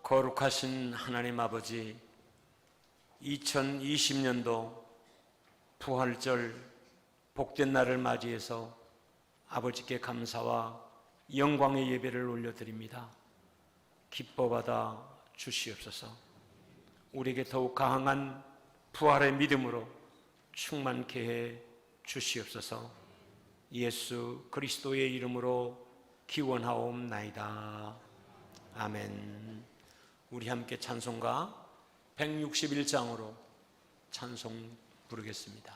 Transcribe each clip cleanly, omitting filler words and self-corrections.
거룩하신 하나님 아버지, 2020년도 부활절 복된 날을 맞이해서 아버지께 감사와 영광의 예배를 올려드립니다. 기뻐받아 주시옵소서. 우리에게 더욱 강한 부활의 믿음으로 충만케 해 주시옵소서. 예수 그리스도의 이름으로 기원하옵나이다. 아멘. 우리 함께 찬송가 161장으로 찬송 부르겠습니다.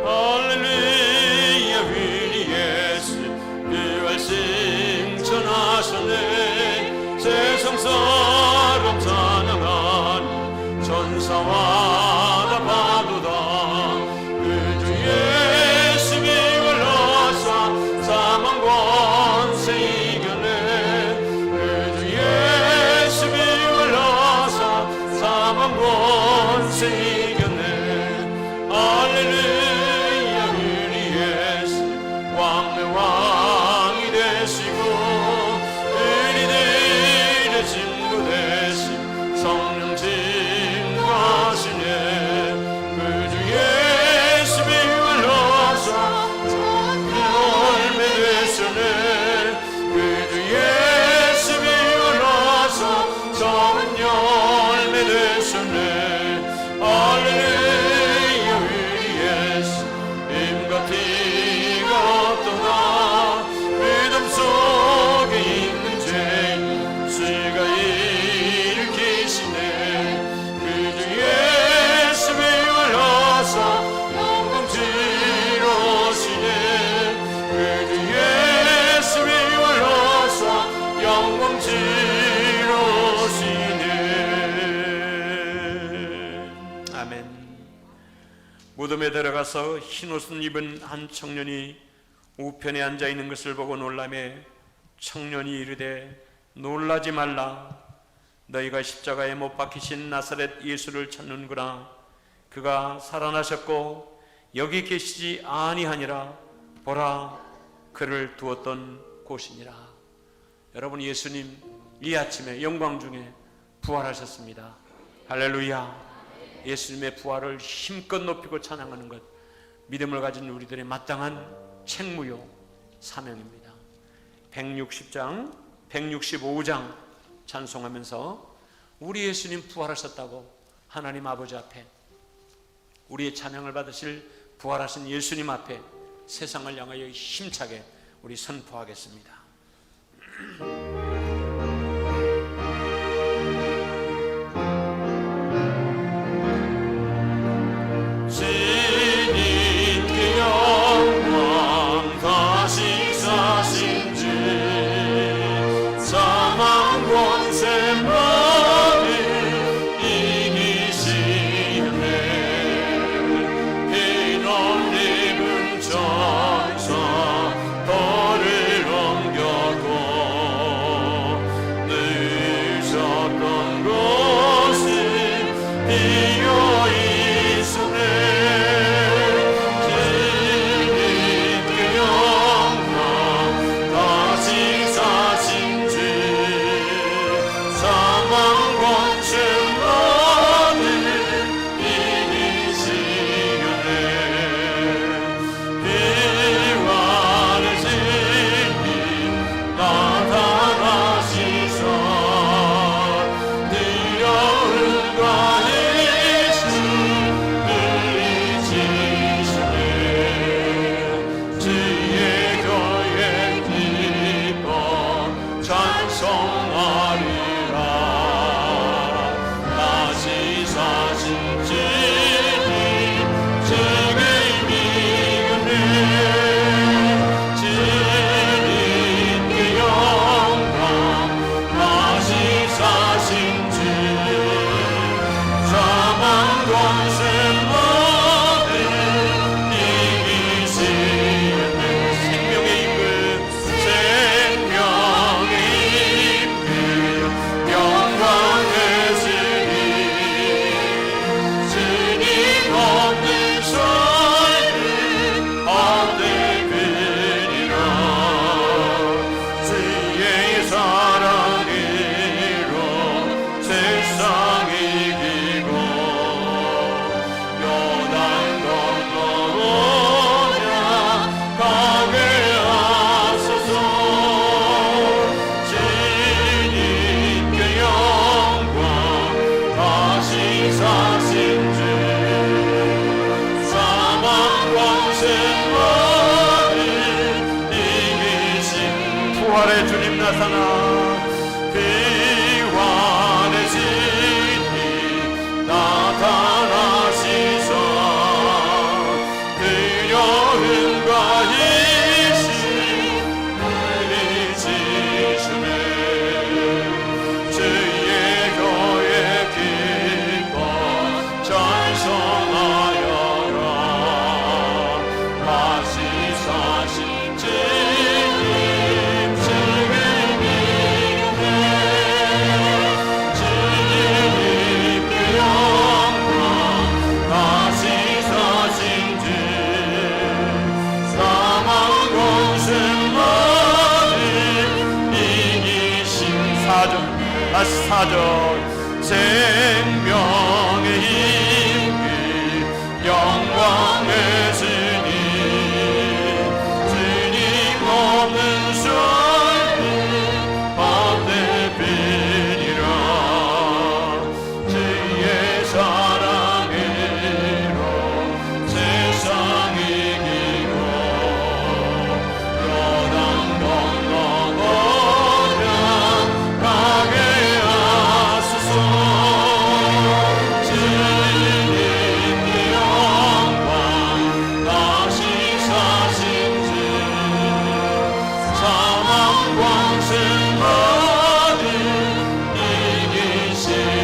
할렐루야 우리 예수 부활승 전하셨네. 세상 사람 찬양하니 천사와 다 파도다. 그주 예수 부활하사 사망 권세 이겨내. 그주 예수 부활하사 사망 권세 이겨내. 할렐루야 우리 예수 왕의 왕이 되시고 우리들의 친구 되신 성령 증거하시네. 그주 예수 부활하사 열매 되셨네. 그주 예수 부활하사 좋은 열매 되셨네. 할렐루야 우리 예수 힘과 티가 없도다. 믿음 속에 있는 죄인 수가 일으키시네. 그주 예수 부활하사 영광지로 오시네. 그주 예수 부활하사 영광지로 오시네. 아멘. 무덤에 들어가서 흰옷을 입은 한 청년이 우편에 앉아있는 것을 보고 놀라매 청년이 이르되 놀라지 말라. 너희가 십자가에 못 박히신 나사렛 예수를 찾는구나. 그가 살아나셨고 여기 계시지 아니하니라. 보라, 그를 두었던 곳이니라. 여러분, 예수님 이 아침에 영광 중에 부활하셨습니다. 할렐루야. 예수님의 부활을 힘껏 높이고 찬양하는 것, 믿음을 가진 우리들의 마땅한 책무요 사명입니다. 160장, 165장 찬송하면서 우리 예수님 부활하셨다고 하나님 아버지 앞에, 우리의 찬양을 받으실 부활하신 예수님 앞에 세상을 향하여 힘차게 우리 선포하겠습니다. 주님께 영광 다시 사신 주 사망 권세 많이 이기시네. 흰옷 입은 천사 돌을 옮겼고 나타나 비와 내신이 나타나시사 두려움과 이심 물리치시네 주의 교회 기뻐 찬송하여라 다시 사신 주님 지금이네 주님께 영광 다시 사신 주 사망 공생만을 이기신 사절 다시 사절 생명의 힘을 영광의 주님 주님 없는 삶은 헛되비니라 주의 사랑으로 세상 이기고 요단 건너보면 가게 하소서 주님께 영광 다시 사신 주 사망 광생만을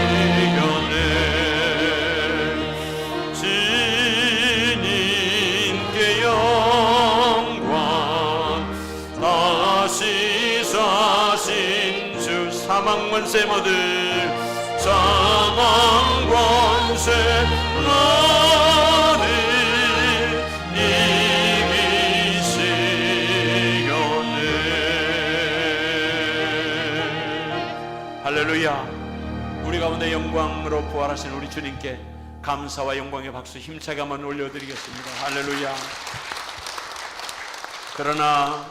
이기시려네 주님께 영광 다시 사신 주 사망 권세 모두 사망 권세 모두 이기시려네 할렐루야. 우리 가운데 영광으로 부활하신 우리 주님께 감사와 영광의 박수 힘차게 한번 올려드리겠습니다. 할렐루야. 그러나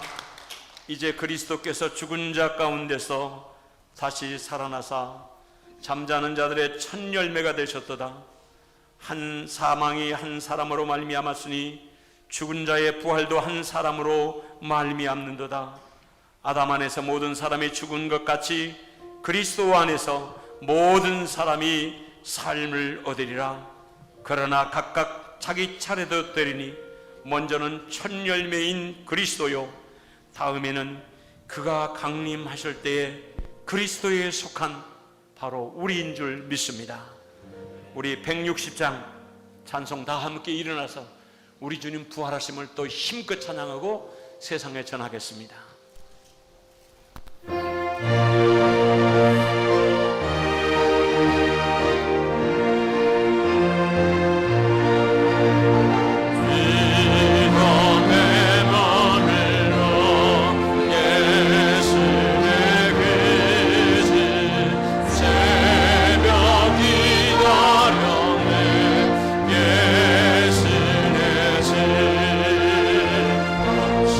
이제 그리스도께서 죽은 자 가운데서 다시 살아나사 잠자는 자들의 첫 열매가 되셨도다. 한 사망이 한 사람으로 말미암았으니 죽은 자의 부활도 한 사람으로 말미암는도다. 아담 안에서 모든 사람이 죽은 것 같이 그리스도 안에서 모든 사람이 삶을 얻으리라. 그러나 각각 자기 차례도 되리니 먼저는 첫 열매인 그리스도요 다음에는 그가 강림하실 때에 그리스도에 속한 바로 우리인 줄 믿습니다. 우리 160장 찬송 다 함께 일어나서 우리 주님 부활하심을 또 힘껏 찬양하고 세상에 전하겠습니다. 예수의 주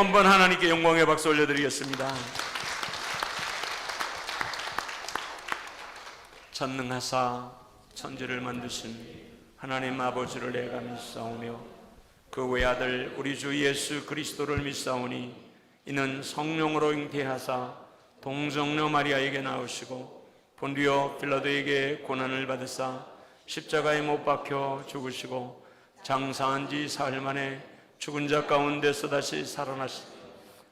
한번 하나님께 영광의 박수 올려드리겠습니다. 전능하사 천지를 만드신 하나님 아버지를 내가 믿사오며 그 외아들 우리 주 예수 그리스도를 믿사오니 이는 성령으로 잉태하사 동정녀 마리아에게 나오시고 본디오 빌라도에게 고난을 받으사 십자가에 못 박혀 죽으시고 장사한 지 사흘 만에 죽은 자 가운데서 다시 살아나시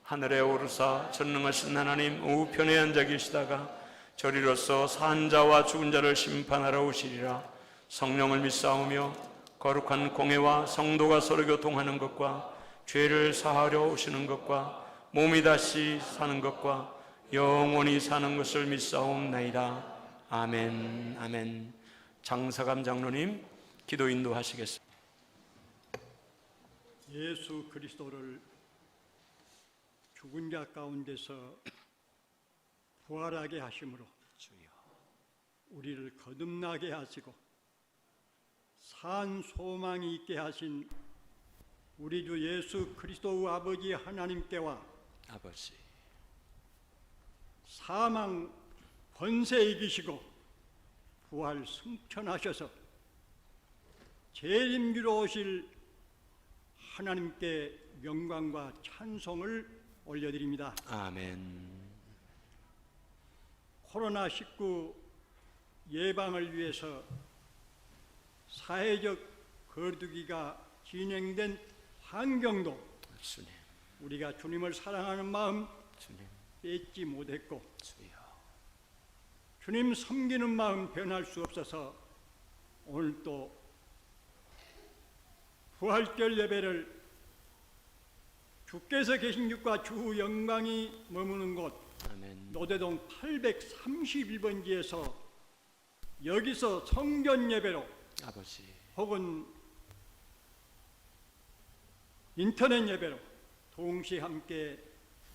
하늘에 오르사 전능하신 하나님 우편에 앉아 계시다가 저리로서 산 자와 죽은 자를 심판하러 오시리라. 성령을 믿사오며 거룩한 공회와 성도가 서로 교통하는 것과 죄를 사하려 오시는 것과 몸이 다시 사는 것과 영원히 사는 것을 믿사옵나이다. 아멘. 아멘. 장사감 장로님 기도 인도하시겠습니다. 예수 그리스도를 죽은 자 가운데서 부활하게 하심으로 우리를 거듭나게 하시고 산 소망이 있게 하신 우리 주 예수 그리스도 아버지 하나님께와 아버지 사망 권세 이기시고 부활 승천하셔서 재림기로 오실 하나님께 영광과 찬송을 올려드립니다. 아멘. 코로나19 예방을 위해서 사회적 거리두기가 진행된 환경도 주님, 우리가 주님을 사랑하는 마음 주님, 뺏지 못했고 주여. 주님 섬기는 마음 변할 수 없어서 오늘 또 부활절 예배를 주께서 계신 곳과 주 영광이 머무는 곳 아멘. 노대동 831번지에서 여기서 성전 예배로 아버지 혹은 인터넷 예배로 동시에 함께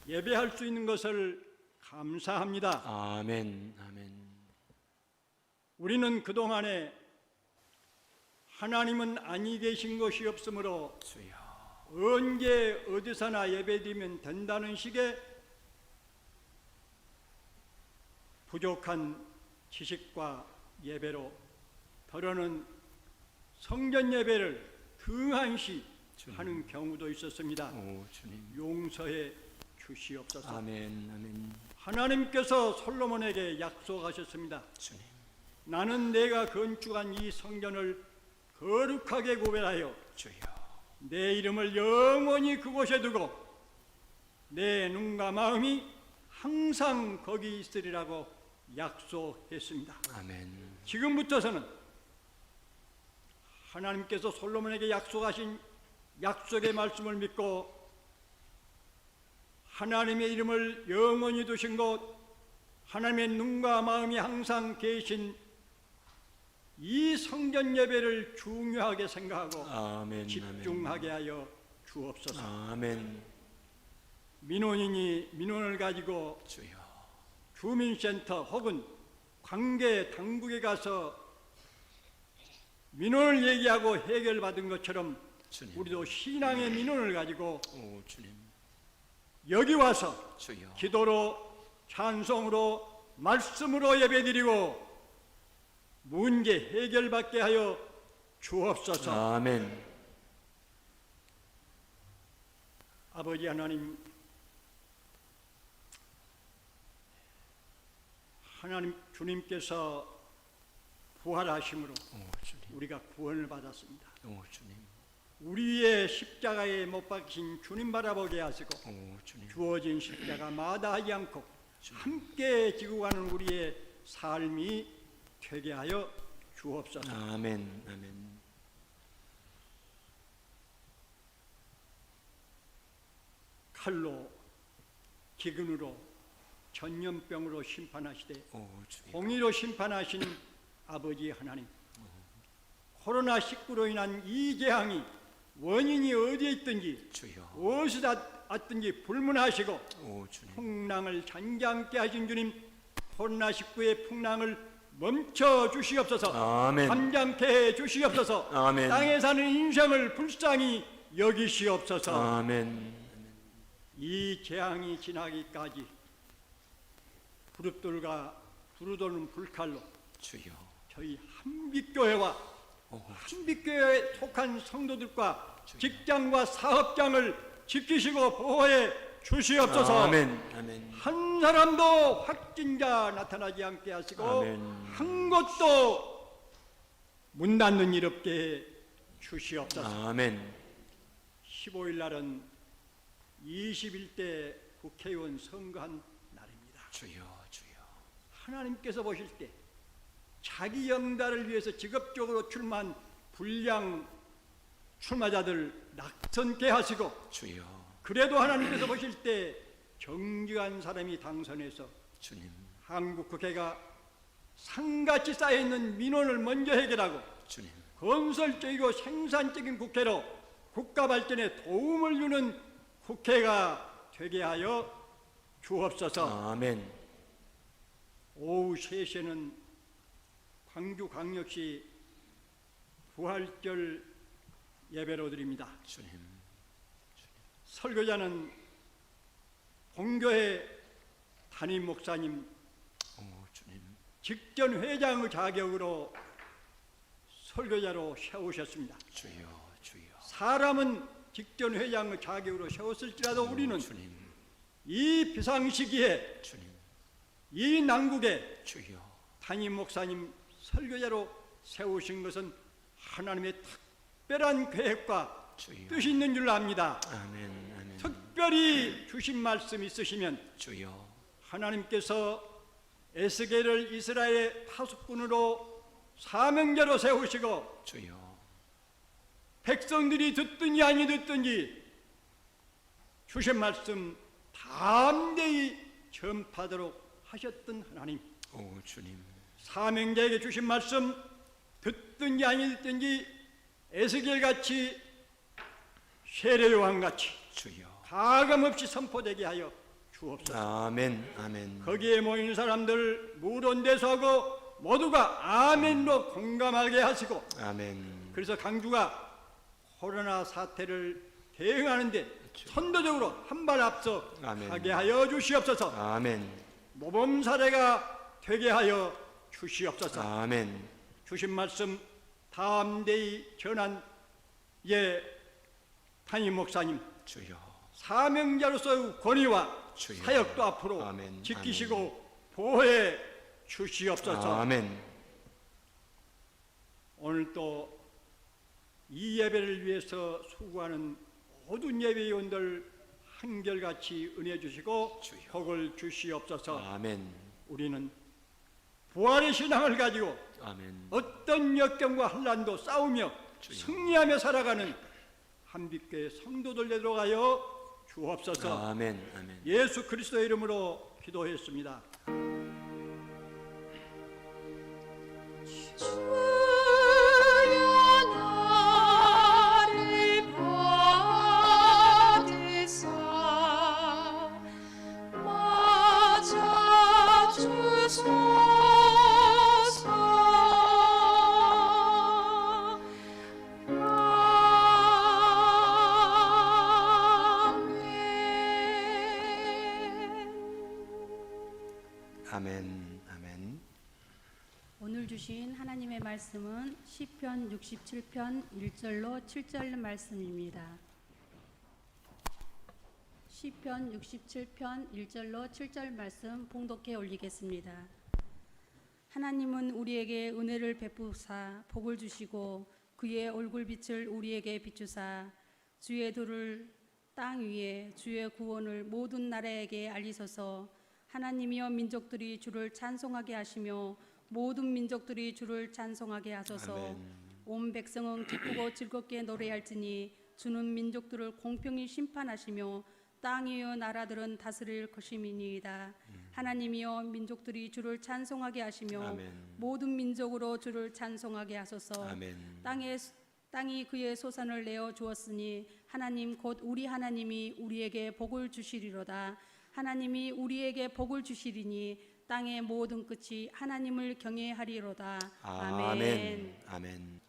예배할 수 있는 것을 감사합니다. 아멘. 아멘. 우리는 그동안에 하나님은 아니 계신 것이 없으므로 주여. 언제 어디서나 예배드리면 된다는 식의 부족한 지식과 예배로 더러는 성전 예배를 등한시 하는 경우도 있었습니다. 오 주님. 용서해 주시옵소서. 아멘. 아멘. 하나님께서 솔로몬에게 약속하셨습니다. 주님. 나는 내가 건축한 이 성전을 거룩하게 구별하여 주여. 내 이름을 영원히 그곳에 두고 내 눈과 마음이 항상 거기 있으리라고 약속했습니다. 아멘. 지금부터서는 하나님께서 솔로몬에게 약속하신 약속의 말씀을 믿고 하나님의 이름을 영원히 두신 곳, 하나님의 눈과 마음이 항상 계신 이 성전 예배를 중요하게 생각하고 아멘. 집중하게 하여 주옵소서. 아멘. 민원인이 민원을 가지고 주여. 주민센터 혹은 관계 당국에 가서 민원을 얘기하고 해결받은 것처럼 주님. 우리도 신앙의 민원을 가지고 오 주님. 여기 와서 주여. 기도로 찬송으로 말씀으로 예배드리고 문제 해결받게 하여 주옵소서. 아멘. 아버지 하나님, 하나님 주님께서 부활하심으로 오 주님. 우리가 구원을 받았습니다. 오 주님. 우리의 십자가에 못 박힌 주님 바라보게 하시고 오 주님. 주어진 십자가 마다하지 않고 함께 지고 가는 우리의 삶이 되게 하여 주옵소서. 아멘. 아멘. 칼로 기근으로 전염병으로 심판하시되 오 주님. 공의로 심판하신 아버지 하나님, 코로나19로 인한 이 재앙이 원인이 어디에 있든지 주여. 무엇이다 왔든지 불문하시고 오 주님. 풍랑을 잔잔케 하신 주님, 코로나19의 풍랑을 멈춰 주시옵소서. 아멘. 잠잠케 해 주시옵소서. 아멘. 땅에 사는 인생을 불쌍히 여기시옵소서. 아멘. 이 재앙이 지나기까지 부릅돌과 부르도는 불칼로 주여. 저희 한빛교회와 한빛교회에 속한 성도들과 직장과 사업장을 지키시고 보호해 주시옵소서. 아멘. 아멘. 한 사람도 확진자 나타나지 않게 하시고 아멘. 한 곳도 문 닫는 일 없게 해 주시옵소서. 아멘. 15일 날은 21대 국회의원 선거한 날입니다. 주여. 주여. 하나님께서 보실 때 자기 영달을 위해서 직업적으로 출마한 불량 출마자들 낙선케 하시고, 주여. 그래도 하나님께서 보실 때 정직한 사람이 당선해서 주님. 한국 국회가 산같이 쌓여있는 민원을 먼저 해결하고 주님. 건설적이고 생산적인 국회로 국가 발전에 도움을 주는 국회가 되게 하여 주옵소서. 아멘. 오후 3시에는 광주광역시 부활절 예배로 드립니다. 주님. 설교자는 본교회 담임 목사님 주님. 직전 회장의 자격으로 설교자로 세우셨습니다. 주여. 주여. 사람은 직전 회장의 자격으로 세웠을지라도 우리는 주님. 이 비상시기에 주님. 이 난국에 주여. 담임 목사님 설교자로 세우신 것은 하나님의 특별한 계획과 주여. 뜻이 있는 줄 압니다. 아멘. 아멘. 특별히 주신 말씀 있으시면 주여. 하나님께서 에스겔을 이스라엘의 파수꾼으로 사명자로 세우시고 주여. 백성들이 듣든지 아니 듣든지 주신 말씀 담대히 전파하도록 하셨던 하나님, 주님. 사명자에게 주신 말씀 듣든지 아니 듣든지 에스겔같이 세례요한같이 주여. 가감없이 선포되게 하여 주옵소서. 아멘. 아멘. 거기에 모인 사람들 무론대소하고 모두가 아멘로 공감하게 하시고, 아멘. 그래서 강주가 코로나 사태를 대응하는데 선도적으로 한 발 앞서 아멘. 가게 하여 주시옵소서. 아멘. 모범 사례가 되게 하여 주시옵소서. 아멘. 주신 말씀 담대히 전한 담임 목사님 주여. 사명자로서의 권위와 주여. 사역도 앞으로 아멘. 지키시고 보호해 주시옵소서. 아멘. 오늘 또 이 예배를 위해서 수고하는 모든 예배위원들 한결같이 은혜 주시고 주여. 복을 주시옵소서. 아멘. 우리는 부활의 신앙을 가지고 아멘. 어떤 역경과 환난도 싸우며 주여. 승리하며 살아가는 한빛교회 성도들 되도록 하여 주옵소서. 아멘. 아멘. 예수 그리스도의 이름으로 기도했습니다. 아멘. 아멘. 오늘 주신 하나님의 말씀은 시편 67편 1절로 7절 말씀입니다. 시편 67편 1절로 7절 말씀 봉독해 올리겠습니다. 하나님은 우리에게 은혜를 베푸사 복을 주시고 그의 얼굴빛을 우리에게 비추사 주의 도를 땅 위에 주의 구원을 모든 나라에게 알리소서. 하나님이여 민족들이 주를 찬송하게 하시며 모든 민족들이 주를 찬송하게 하소서. 아멘. 온 백성은 기쁘고 즐겁게 노래할지니 주는 민족들을 공평히 심판하시며 땅 위의 나라들은 다스릴 것임이니이다. 하나님이여 민족들이 주를 찬송하게 하시며 아멘. 모든 민족으로 주를 찬송하게 하소서. 아멘. 땅이 그의 소산을 내어 주었으니 하나님 곧 우리 하나님이 우리에게 복을 주시리로다. 하나님이 우리에게 복을 주시리니 땅의 모든 끝이 하나님을 경외하리로다. 아멘. 아멘.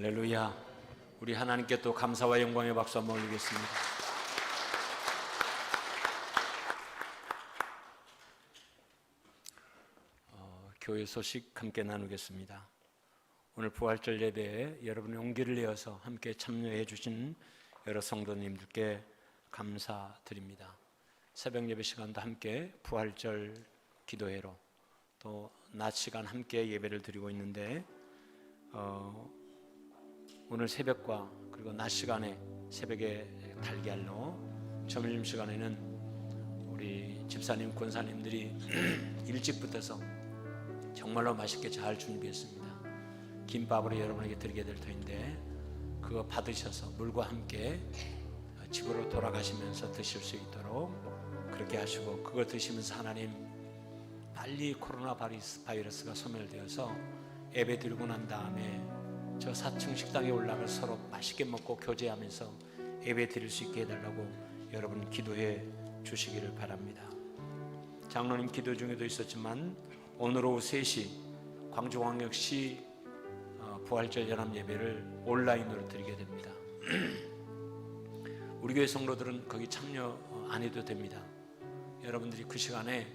할렐루야. 우리 하나님께 또 감사와 영광의 박수 한번 올리겠습니다. 교회 소식 함께 나누겠습니다. 오늘 부활절 예배에 여러분의 용기를 내어서 함께 참여해 주신 여러 성도님들께 감사드립니다. 새벽 예배 시간도 함께 부활절 기도회로 또 낮 시간 함께 예배를 드리고 있는데 오늘 새벽과 그리고 낮 시간에 새벽에 달걀로 점심 시간에는 우리 집사님 권사님들이 일찍 붙어서 정말로 맛있게 잘 준비했습니다. 김밥으로 여러분에게 드리게 될 터인데 그거 받으셔서 물과 함께 집으로 돌아가시면서 드실 수 있도록 그렇게 하시고, 그거 드시면서 하나님 빨리 코로나 바이러스가 소멸되어서 예배 드리고 난 다음에 저 4층 식당에 올라가 서로 맛있게 먹고 교제하면서 예배 드릴 수 있게 해달라고 여러분 기도해 주시기를 바랍니다. 장로님 기도 중에도 있었지만 오늘 오후 3시 광주광역시 부활절 연합 예배를 온라인으로 드리게 됩니다. 우리 교회 성도들은 거기 참여 안 해도 됩니다. 여러분들이 그 시간에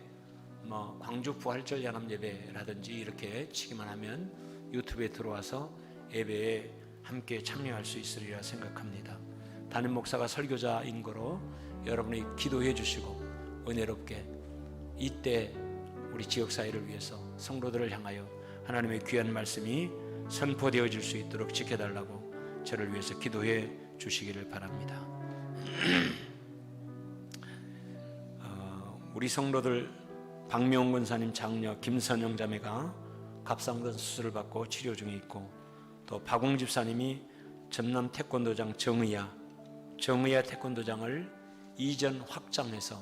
광주 부활절 연합 예배라든지 이렇게 치기만 하면 유튜브에 들어와서 예배에 함께 참여할 수 있으리라 생각합니다. 담임 목사가 설교자인 거로 여러분이 기도해 주시고 은혜롭게 이때 우리 지역사회를 위해서 성도들을 향하여 하나님의 귀한 말씀이 선포되어질 수 있도록 지켜달라고 저를 위해서 기도해 주시기를 바랍니다. 우리 성도들 박명훈 권사님 장녀 김선영 자매가 갑상선 수술을 받고 치료 중에 있고, 또 박웅 집사님이 전남 태권도장 정의야 태권도장을 이전 확장해서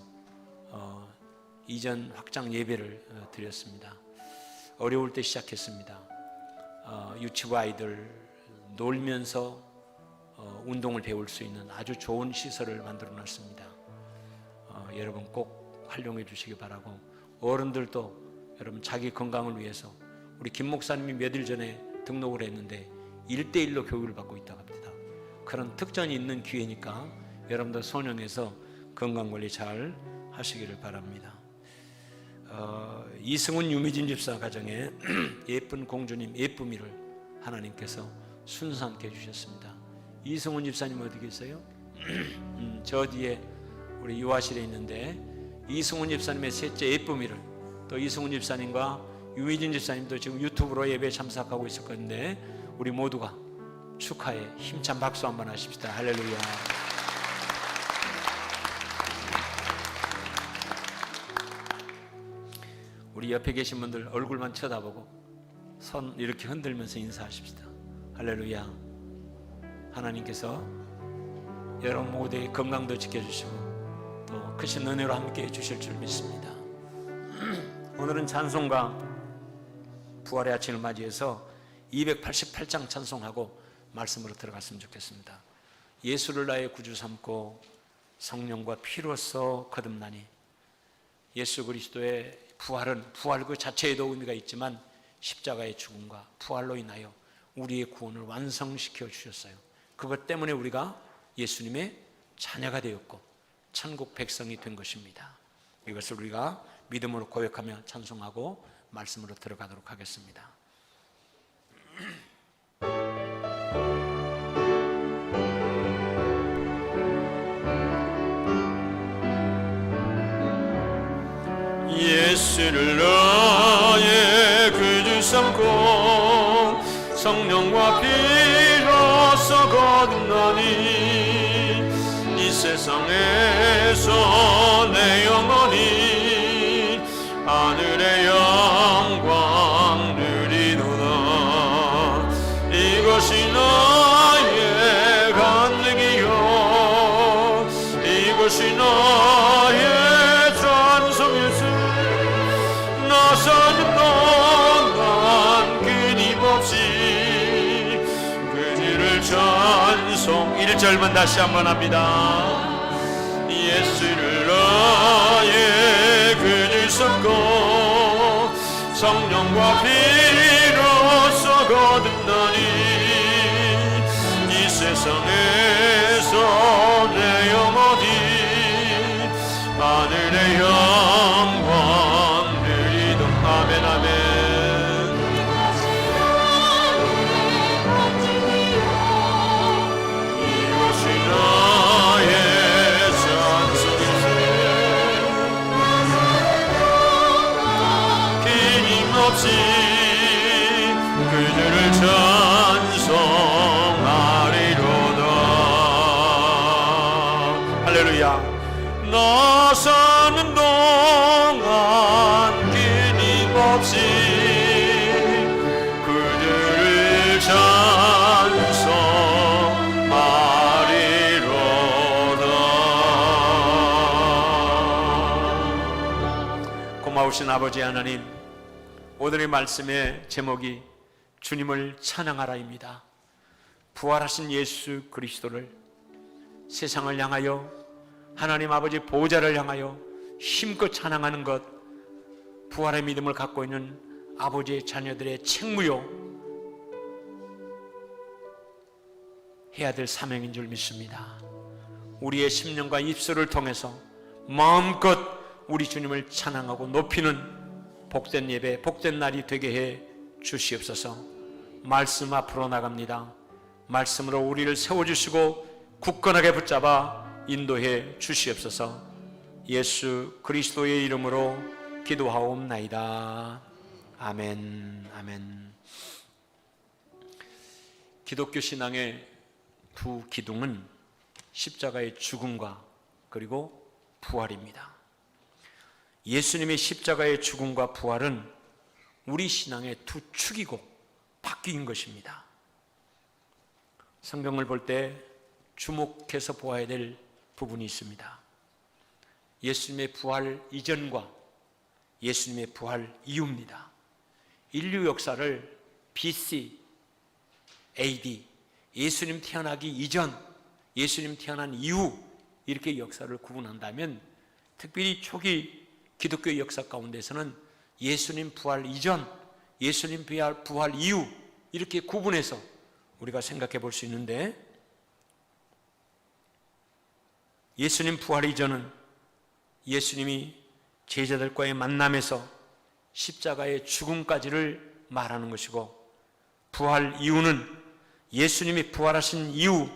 이전 확장 예배를 드렸습니다. 어려울 때 시작했습니다. 유치부 아이들 놀면서 운동을 배울 수 있는 아주 좋은 시설을 만들어 놨습니다. 여러분 꼭 활용해 주시기 바라고, 어른들도 여러분 자기 건강을 위해서, 우리 김 목사님이 몇 일 전에 등록을 했는데 1:1로 교육을 받고 있다고 합니다. 그런 특전이 있는 기회니까 여러분도 선영해서 건강관리 잘 하시기를 바랍니다. 이승훈 유미진 집사 가정에 예쁜 공주님 예쁨이를 하나님께서 순산케 해주셨습니다. 이승훈 집사님 어디 계세요? 저 뒤에 우리 유아실에 있는데 이승훈 집사님의 셋째 예쁨이를, 또 이승훈 집사님과 유미진 집사님도 지금 유튜브로 예배에 참석하고 있을 건데 우리 모두가 축하해 힘찬 박수 한번 하십시다. 할렐루야. 우리 옆에 계신 분들 얼굴만 쳐다보고 손 이렇게 흔들면서 인사하십시다. 할렐루야. 하나님께서 여러분 모두의 건강도 지켜주시고 또 크신 은혜로 함께 해주실 줄 믿습니다. 오늘은 찬송가 부활의 아침을 맞이해서 288장 찬송하고 말씀으로 들어갔으면 좋겠습니다. 예수를 나의 구주 삼고 성령과 피로써 거듭나니, 예수 그리스도의 부활은 부활 그 자체에도 의미가 있지만 십자가의 죽음과 부활로 인하여 우리의 구원을 완성시켜 주셨어요. 그것 때문에 우리가 예수님의 자녀가 되었고 천국 백성이 된 것입니다. 이것을 우리가 믿음으로 고백하며 찬송하고 말씀으로 들어가도록 하겠습니다. 예수를 나의 구주 삼고 성령과 피로써 거듭나니 이 세상에서 내 영혼이 하늘의 영광 누리도다. 이것이 나의 간증이요 이것이 나의 찬송일세. 나 사는 동안 끊임없이 그들을 찬송. 1절만 다시 한번 합니다. 예수를 나의 그들 삼고 성령과 피로써 거듭나니 성에서 내 영혼이 하늘의 영광 누리도. 아멘 아멘. 이것이 나의 찬송이세. 끊임없이 그들을 찬송하리로다. 할렐루야. 나 사는 동안 끊임없이 그들을 찬송하리로다. 고마우신 아버지 하나님, 오늘의 말씀의 제목이 주님을 찬양하라입니다. 부활하신 예수 그리스도를 세상을 향하여, 하나님 아버지 보좌를 향하여 힘껏 찬양하는 것, 부활의 믿음을 갖고 있는 아버지의 자녀들의 책무요 해야 될 사명인 줄 믿습니다. 우리의 심령과 입술을 통해서 마음껏 우리 주님을 찬양하고 높이는 복된 예배, 복된 날이 되게 해 주시옵소서. 말씀 앞으로 나갑니다. 말씀으로 우리를 세워주시고 굳건하게 붙잡아 인도해 주시옵소서. 예수 그리스도의 이름으로 기도하옵나이다. 아멘. 아멘. 기독교 신앙의 두 기둥은 십자가의 죽음과 그리고 부활입니다. 예수님의 십자가의 죽음과 부활은 우리 신앙의 두 축이고 바뀐 것입니다. 성경을 볼 때 주목해서 보아야 될 부분이 있습니다. 예수님의 부활 이전과 예수님의 부활 이후입니다. 인류 역사를 BC, AD, 예수님 태어나기 이전, 예수님 태어난 이후 이렇게 역사를 구분한다면 특별히 초기 기독교 역사 가운데서는 예수님 부활 이전, 예수님 부활 이후 이렇게 구분해서 우리가 생각해 볼 수 있는데, 예수님 부활 이전은 예수님이 제자들과의 만남에서 십자가의 죽음까지를 말하는 것이고, 부활 이후는 예수님이 부활하신 이후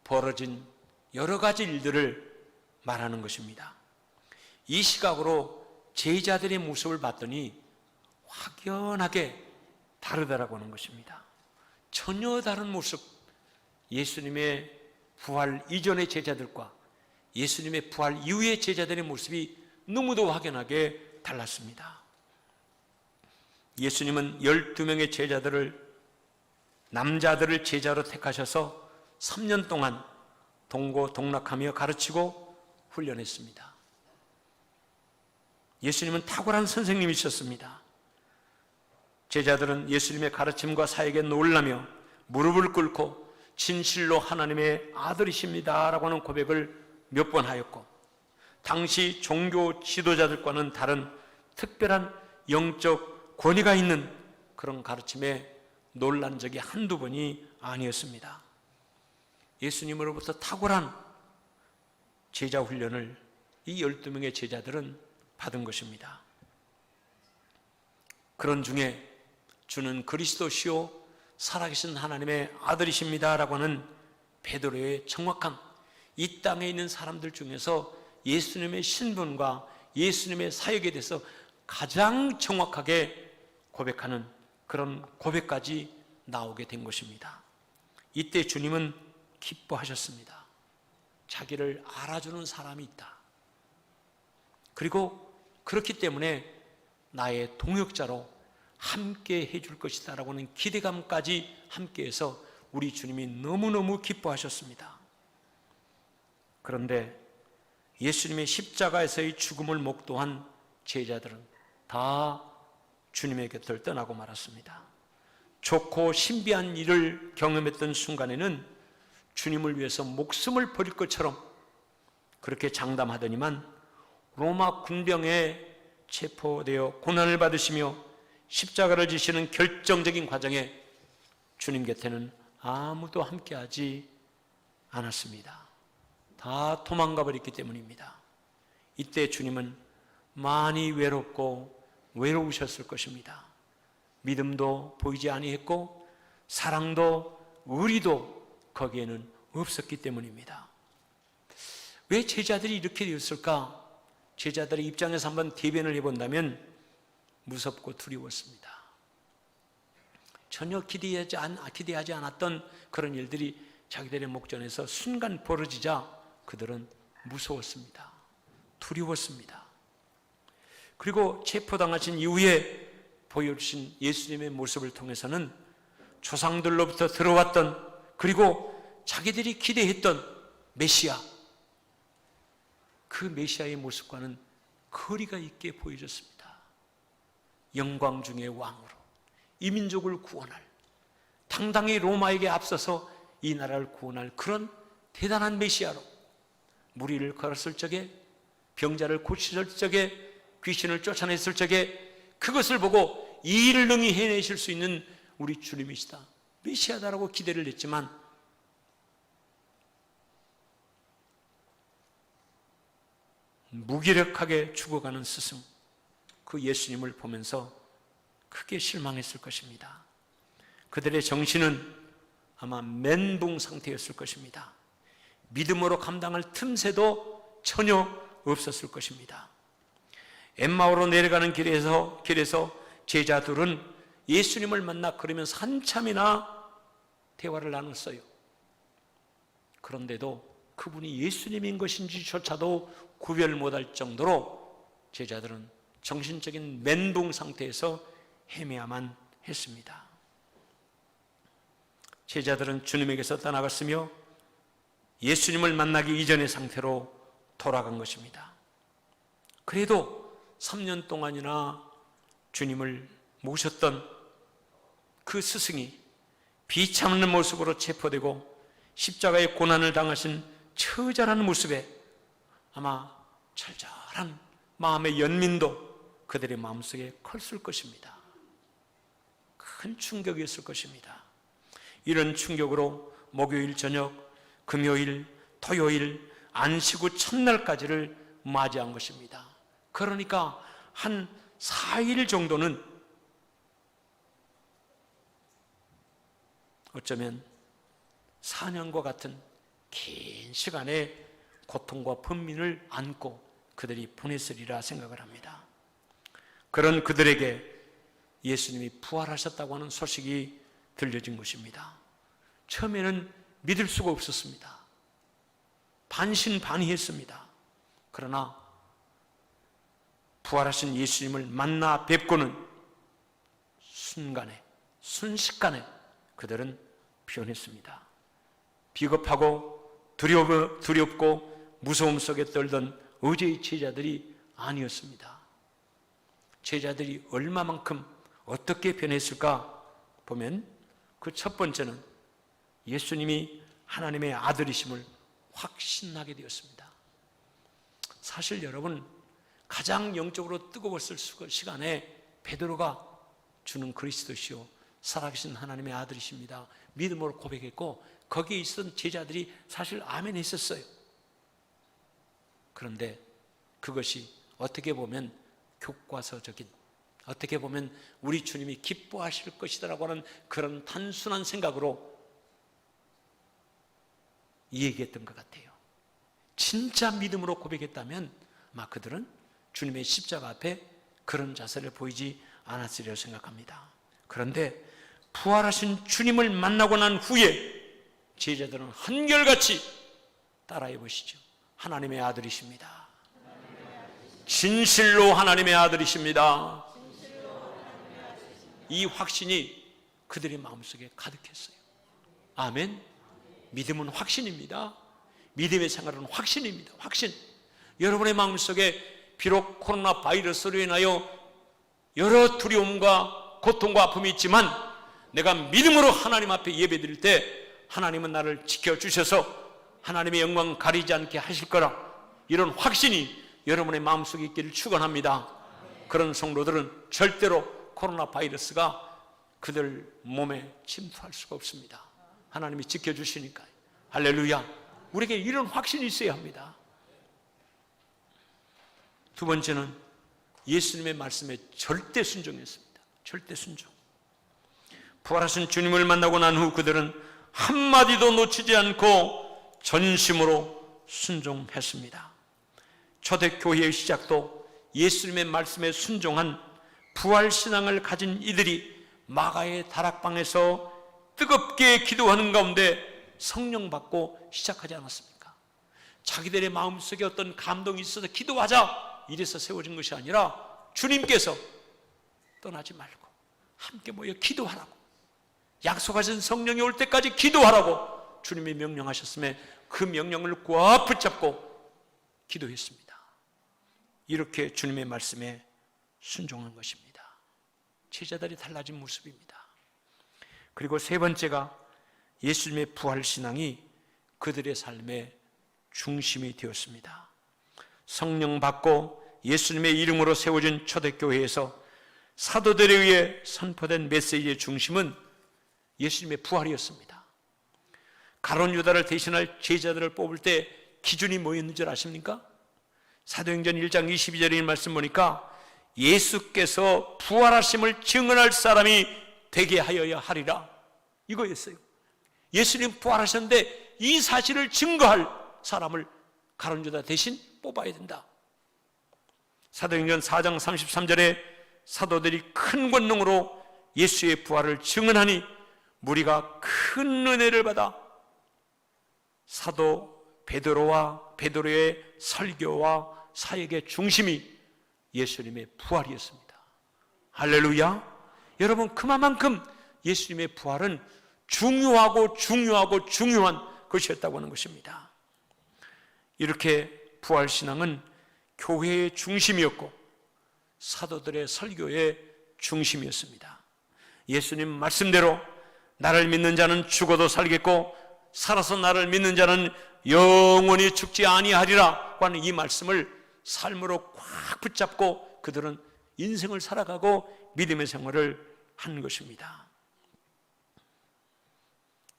벌어진 여러 가지 일들을 말하는 것입니다. 이 시각으로 제자들의 모습을 봤더니 확연하게 다르다라고 하는 것입니다. 전혀 다른 모습, 예수님의 부활 이전의 제자들과 예수님의 부활 이후의 제자들의 모습이 너무도 확연하게 달랐습니다. 예수님은 12명의 제자들을, 남자들을 제자로 택하셔서 3년 동안 동고동락하며 가르치고 훈련했습니다. 예수님은 탁월한 선생님이셨습니다. 제자들은 예수님의 가르침과 사역에 놀라며 무릎을 꿇고 진실로 하나님의 아들이십니다 라고 하는 고백을 몇 번 하였고, 당시 종교 지도자들과는 다른 특별한 영적 권위가 있는 그런 가르침에 놀란 적이 한두 번이 아니었습니다. 예수님으로부터 탁월한 제자 훈련을 이 12명의 제자들은 받은 것입니다. 그런 중에 주는 그리스도시요 살아계신 하나님의 아들이십니다 라고 하는 베드로의 정확한, 이 땅에 있는 사람들 중에서 예수님의 신분과 예수님의 사역에 대해서 가장 정확하게 고백하는 그런 고백까지 나오게 된 것입니다. 이때 주님은 기뻐하셨습니다. 자기를 알아주는 사람이 있다. 그리고 그렇기 때문에 나의 동역자로 함께 해줄 것이다 라고 하는 기대감까지 함께해서 우리 주님이 너무너무 기뻐하셨습니다. 그런데 예수님의 십자가에서의 죽음을 목도한 제자들은 다 주님의 곁을 떠나고 말았습니다. 좋고 신비한 일을 경험했던 순간에는 주님을 위해서 목숨을 버릴 것처럼 그렇게 장담하더니만 로마 군병에 체포되어 고난을 받으시며 십자가를 지시는 결정적인 과정에 주님 곁에는 아무도 함께하지 않았습니다. 다 도망가 버렸기 때문입니다. 이때 주님은 많이 외로우셨을 것입니다. 믿음도 보이지 아니했고 사랑도 의리도 거기에는 없었기 때문입니다. 왜 제자들이 이렇게 되었을까? 제자들의 입장에서 한번 대변을 해본다면 무섭고 두려웠습니다. 전혀 기대하지 않았던 그런 일들이 자기들의 목전에서 순간 벌어지자 그들은 무서웠습니다. 두려웠습니다. 그리고 체포당하신 이후에 보여주신 예수님의 모습을 통해서는 조상들로부터 들어왔던, 그리고 자기들이 기대했던 메시아, 그 메시아의 모습과는 거리가 있게 보여졌습니다. 영광 중의 왕으로 이 민족을 구원할, 당당히 로마에게 앞서서 이 나라를 구원할 그런 대단한 메시아로 무리를 걸었을 적에, 병자를 고치실 적에, 귀신을 쫓아냈을 적에 그것을 보고 이 일을 능히 해내실 수 있는 우리 주님이시다, 메시아다라고 기대를 했지만 무기력하게 죽어가는 스승, 그 예수님을 보면서 크게 실망했을 것입니다. 그들의 정신은 아마 멘붕 상태였을 것입니다. 믿음으로 감당할 틈새도 전혀 없었을 것입니다. 엠마오로 내려가는 길에서 제자들은 예수님을 만나 그러면서 한참이나 대화를 나눴어요. 그런데도 그분이 예수님인 것인지조차도 구별 못할 정도로 제자들은 정신적인 멘붕 상태에서 헤매야만 했습니다. 제자들은 주님에게서 떠나갔으며 예수님을 만나기 이전의 상태로 돌아간 것입니다. 그래도 3년 동안이나 주님을 모셨던 그 스승이 비참한 모습으로 체포되고 십자가의 고난을 당하신 처절한 모습에 아마 절절한 마음의 연민도 그들의 마음속에 컸을 것입니다. 큰 충격이었을 것입니다. 이런 충격으로 목요일 저녁, 금요일, 토요일, 안식 후 첫날까지를 맞이한 것입니다. 그러니까 한 4일 정도는 어쩌면 4년과 같은 긴 시간의 고통과 번민을 안고 그들이 보냈으리라 생각을 합니다. 그런 그들에게 예수님이 부활하셨다고 하는 소식이 들려진 것입니다. 처음에는 믿을 수가 없었습니다. 반신반의했습니다. 그러나 부활하신 예수님을 만나 뵙고는 순식간에 그들은 변했습니다. 비겁하고 두렵고 무서움 속에 떨던 어제의 제자들이 아니었습니다. 제자들이 얼마만큼 어떻게 변했을까 보면 그 첫 번째는 예수님이 하나님의 아들이심을 확신하게 되었습니다. 사실 여러분, 가장 영적으로 뜨거웠을 시간에 베드로가 주는 그리스도시요 살아계신 하나님의 아들이십니다, 믿음으로 고백했고 거기에 있던 제자들이 사실 아멘 했었어요. 그런데 그것이 어떻게 보면 교과서적인, 어떻게 보면 우리 주님이 기뻐하실 것이라고 하는 그런 단순한 생각으로 얘기했던 것 같아요. 진짜 믿음으로 고백했다면 아마 그들은 주님의 십자가 앞에 그런 자세를 보이지 않았으리라고 생각합니다. 그런데 부활하신 주님을 만나고 난 후에 제자들은 한결같이 따라해 보시죠. 하나님의 아들이십니다. 진실로 하나님의 아들이십니다. 이 확신이 그들의 마음속에 가득했어요. 아멘. 믿음은 확신입니다. 믿음의 생활은 확신입니다. 확신. 여러분의 마음속에 비록 코로나 바이러스로 인하여 여러 두려움과 고통과 아픔이 있지만 내가 믿음으로 하나님 앞에 예배드릴 때 하나님은 나를 지켜주셔서 하나님의 영광 가리지 않게 하실 거라, 이런 확신이 여러분의 마음속에 있기를 축원합니다. 그런 성도들은 절대로 코로나 바이러스가 그들 몸에 침투할 수가 없습니다. 하나님이 지켜주시니까요. 할렐루야. 우리에게 이런 확신이 있어야 합니다. 두 번째는 예수님의 말씀에 절대 순종했습니다. 절대 순종. 부활하신 주님을 만나고 난 후 그들은 한마디도 놓치지 않고 전심으로 순종했습니다. 초대교회의 시작도 예수님의 말씀에 순종한 부활신앙을 가진 이들이 마가의 다락방에서 뜨겁게 기도하는 가운데 성령 받고 시작하지 않았습니까? 자기들의 마음속에 어떤 감동이 있어서 기도하자 이래서 세워진 것이 아니라 주님께서 떠나지 말고 함께 모여 기도하라고, 약속하신 성령이 올 때까지 기도하라고 주님이 명령하셨음에 그 명령을 꽉 붙잡고 기도했습니다. 이렇게 주님의 말씀에 순종한 것입니다. 제자들이 달라진 모습입니다. 그리고 세 번째가 예수님의 부활신앙이 그들의 삶의 중심이 되었습니다. 성령 받고 예수님의 이름으로 세워진 초대교회에서 사도들에 의해 선포된 메시지의 중심은 예수님의 부활이었습니다. 가룟 유다를 대신할 제자들을 뽑을 때 기준이 뭐였는 줄 아십니까? 사도행전 1장 22절의 말씀 보니까 예수께서 부활하심을 증언할 사람이 되게 하여야 하리라, 이거였어요. 예수님 부활하셨는데 이 사실을 증거할 사람을 가룟 유다 대신 뽑아야 된다. 사도행전 4장 33절에 사도들이 큰 권능으로 예수의 부활을 증언하니 무리가 큰 은혜를 받아 사도 베드로의 설교와 사역의 중심이 예수님의 부활이었습니다. 할렐루야. 여러분, 그만큼 예수님의 부활은 중요한 것이었다고 하는 것입니다. 이렇게 부활신앙은 교회의 중심이었고 사도들의 설교의 중심이었습니다. 예수님 말씀대로 나를 믿는 자는 죽어도 살겠고 살아서 나를 믿는 자는 영원히 죽지 아니하리라 하는 이 말씀을 삶으로 꽉 붙잡고 그들은 인생을 살아가고 믿음의 생활을 한 것입니다.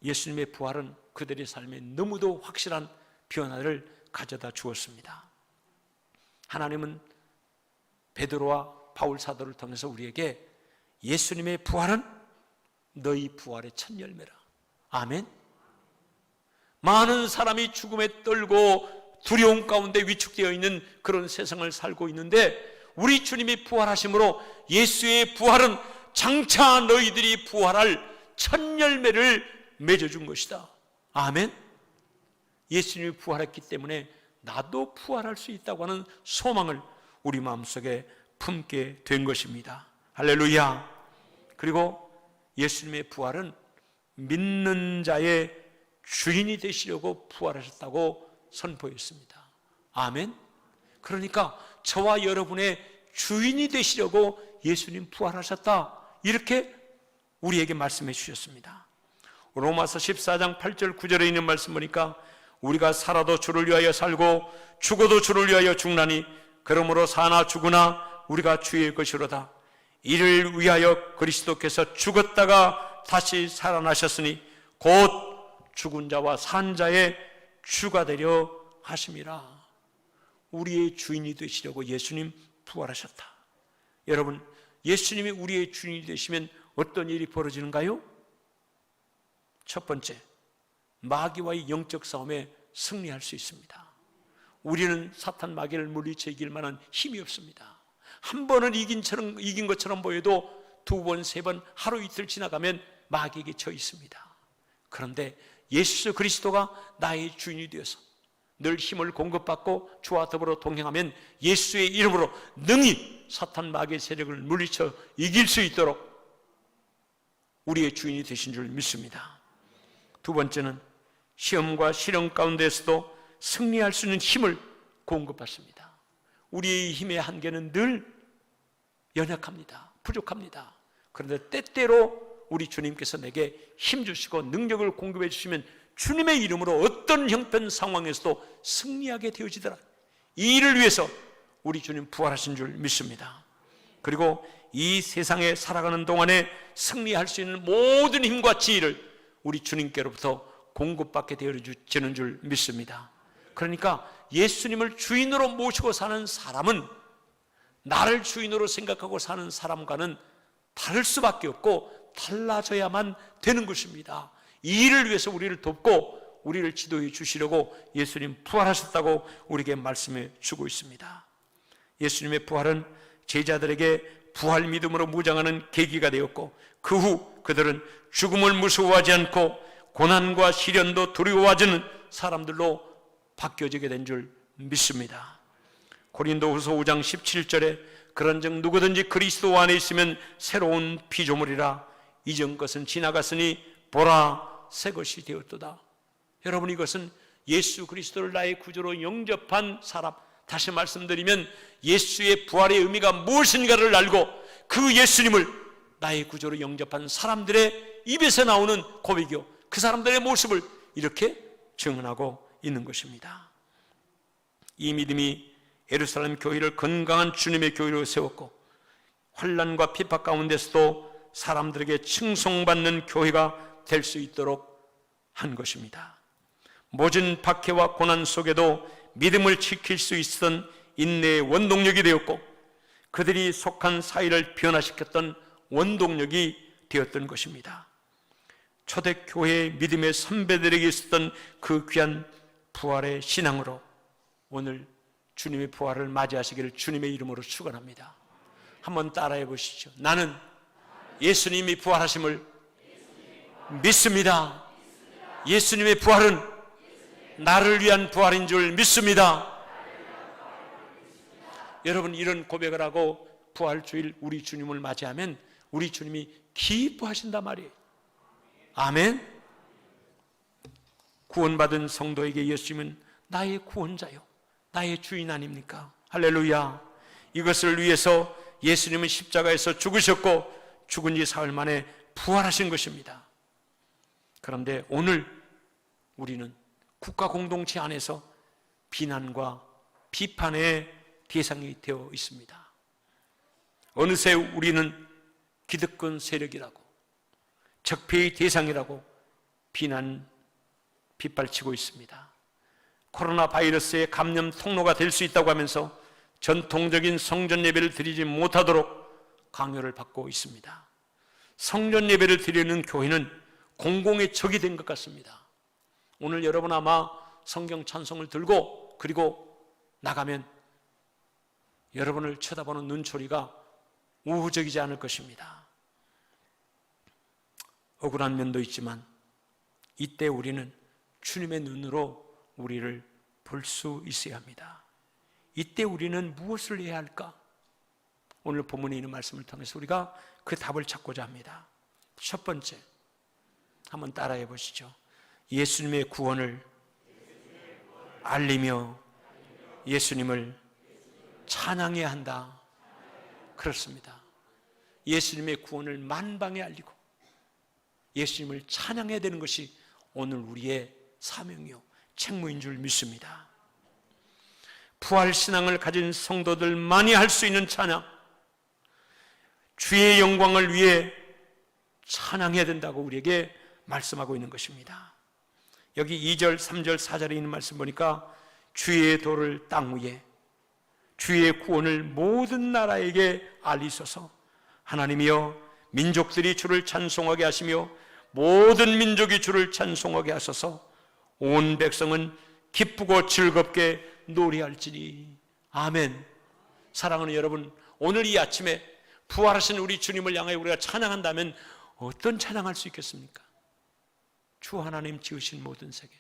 예수님의 부활은 그들의 삶에 너무도 확실한 변화를 가져다 주었습니다. 하나님은 베드로와 바울 사도를 통해서 우리에게 예수님의 부활은 너희 부활의 첫 열매라. 아멘. 많은 사람이 죽음에 떨고 두려움 가운데 위축되어 있는 그런 세상을 살고 있는데 우리 주님이 부활하심으로 예수의 부활은 장차 너희들이 부활할 첫 열매를 맺어준 것이다. 아멘. 예수님이 부활했기 때문에 나도 부활할 수 있다고 하는 소망을 우리 마음속에 품게 된 것입니다. 할렐루야. 그리고 예수님의 부활은 믿는 자의 주인이 되시려고 부활하셨다고 선포했습니다. 아멘. 그러니까 저와 여러분의 주인이 되시려고 예수님 부활하셨다, 이렇게 우리에게 말씀해 주셨습니다. 로마서 14장 8절 9절에 있는 말씀 보니까 우리가 살아도 주를 위하여 살고 죽어도 주를 위하여 죽나니 그러므로 사나 죽으나 우리가 주의 것이로다. 이를 위하여 그리스도께서 죽었다가 다시 살아나셨으니 곧 죽은 자와 산 자의 주가 되려 하심이라. 우리의 주인이 되시려고 예수님 부활하셨다. 여러분, 예수님이 우리의 주인이 되시면 어떤 일이 벌어지는가요? 첫 번째, 마귀와의 영적 싸움에 승리할 수 있습니다. 우리는 사탄 마귀를 물리쳐 이길 만한 힘이 없습니다. 한 번은 이긴 것처럼 보여도 두 번, 세 번, 하루 이틀 지나가면 마귀에게 져 있습니다. 그런데 예수 그리스도가 나의 주인이 되어서 늘 힘을 공급받고 주와 더불어 동행하면 예수의 이름으로 능히 사탄 마귀의 세력을 물리쳐 이길 수 있도록 우리의 주인이 되신 줄 믿습니다. 두 번째는 시험과 시련 가운데서도 승리할 수 있는 힘을 공급받습니다. 우리의 힘의 한계는 늘 연약합니다. 부족합니다. 그런데 때때로 우리 주님께서 내게 힘 주시고 능력을 공급해 주시면 주님의 이름으로 어떤 형편 상황에서도 승리하게 되어지더라. 이 일을 위해서 우리 주님 부활하신 줄 믿습니다. 그리고 이 세상에 살아가는 동안에 승리할 수 있는 모든 힘과 지혜를 우리 주님께로부터 공급받게 되어지는 줄 믿습니다. 그러니까 예수님을 주인으로 모시고 사는 사람은 나를 주인으로 생각하고 사는 사람과는 다를 수밖에 없고 달라져야만 되는 것입니다. 이 일을 위해서 우리를 돕고 우리를 지도해 주시려고 예수님 부활하셨다고 우리에게 말씀해 주고 있습니다. 예수님의 부활은 제자들에게 부활 믿음으로 무장하는 계기가 되었고 그 후 그들은 죽음을 무서워하지 않고 고난과 시련도 두려워하지는 사람들로 바뀌어지게 된 줄 믿습니다. 고린도후서 5장 17절에 그런즉 누구든지 그리스도 안에 있으면 새로운 피조물이라 이전 것은 지나갔으니 보라 새 것이 되었도다. 여러분, 이것은 예수 그리스도를 나의 구주로 영접한 사람, 다시 말씀드리면 예수의 부활의 의미가 무엇인가를 알고 그 예수님을 나의 구주로 영접한 사람들의 입에서 나오는 고백이요, 그 사람들의 모습을 이렇게 증언하고 있는 것입니다. 이 믿음이 예루살렘 교회를 건강한 주님의 교회로 세웠고 환난과 핍박 가운데서도 사람들에게 칭송받는 교회가 될 수 있도록 한 것입니다. 모진 박해와 고난 속에도 믿음을 지킬 수 있었던 인내의 원동력이 되었고 그들이 속한 사회를 변화시켰던 원동력이 되었던 것입니다. 초대교회의 믿음의 선배들에게 있었던 그 귀한 부활의 신앙으로 오늘 주님의 부활을 맞이하시기를 주님의 이름으로 축원합니다. 한번 따라해 보시죠. 나는 예수님이 부활하심을 믿습니다. 예수님의 부활은 나를 위한 부활인 줄 믿습니다. 여러분, 이런 고백을 하고 부활주일 우리 주님을 맞이하면 우리 주님이 기뻐하신단 말이에요. 아멘. 구원받은 성도에게 예수님은 나의 구원자요, 나의 주인 아닙니까? 할렐루야. 이것을 위해서 예수님은 십자가에서 죽으셨고 죽은 지 사흘 만에 부활하신 것입니다. 그런데 오늘 우리는 국가 공동체 안에서 비난과 비판의 대상이 되어 있습니다. 어느새 우리는 기득권 세력이라고, 적폐의 대상이라고 빗발치고 있습니다. 코로나 바이러스의 감염 통로가 될 수 있다고 하면서 전통적인 성전 예배를 드리지 못하도록 강요를 받고 있습니다. 성전 예배를 드리는 교회는 공공의 적이 된 것 같습니다. 오늘 여러분 아마 성경 찬송을 들고 그리고 나가면 여러분을 쳐다보는 눈초리가 우호적이지 않을 것입니다. 억울한 면도 있지만 이때 우리는 주님의 눈으로 우리를 볼 수 있어야 합니다. 이때 우리는 무엇을 해야 할까? 오늘 본문에 있는 말씀을 통해서 우리가 그 답을 찾고자 합니다. 첫 번째, 한번 따라해 보시죠. 예수님의 구원을 알리며 예수님을 찬양해야 한다. 그렇습니다. 예수님의 구원을 만방에 알리고 예수님을 찬양해야 되는 것이 오늘 우리의 사명이요 책무인 줄 믿습니다. 부활신앙을 가진 성도들만이 할 수 있는 찬양, 주의 영광을 위해 찬양해야 된다고 우리에게 말씀하고 있는 것입니다. 여기 2절, 3절, 4절에 있는 말씀 보니까 주의 도를 땅 위에, 주의 구원을 모든 나라에게 알리소서. 하나님이여, 민족들이 주를 찬송하게 하시며 모든 민족이 주를 찬송하게 하소서. 온 백성은 기쁘고 즐겁게 노래할지니. 아멘. 사랑하는 여러분, 오늘 이 아침에 부활하신 우리 주님을 향해 우리가 찬양한다면 어떤 찬양할 수 있겠습니까? 주 하나님 지으신 모든 세계.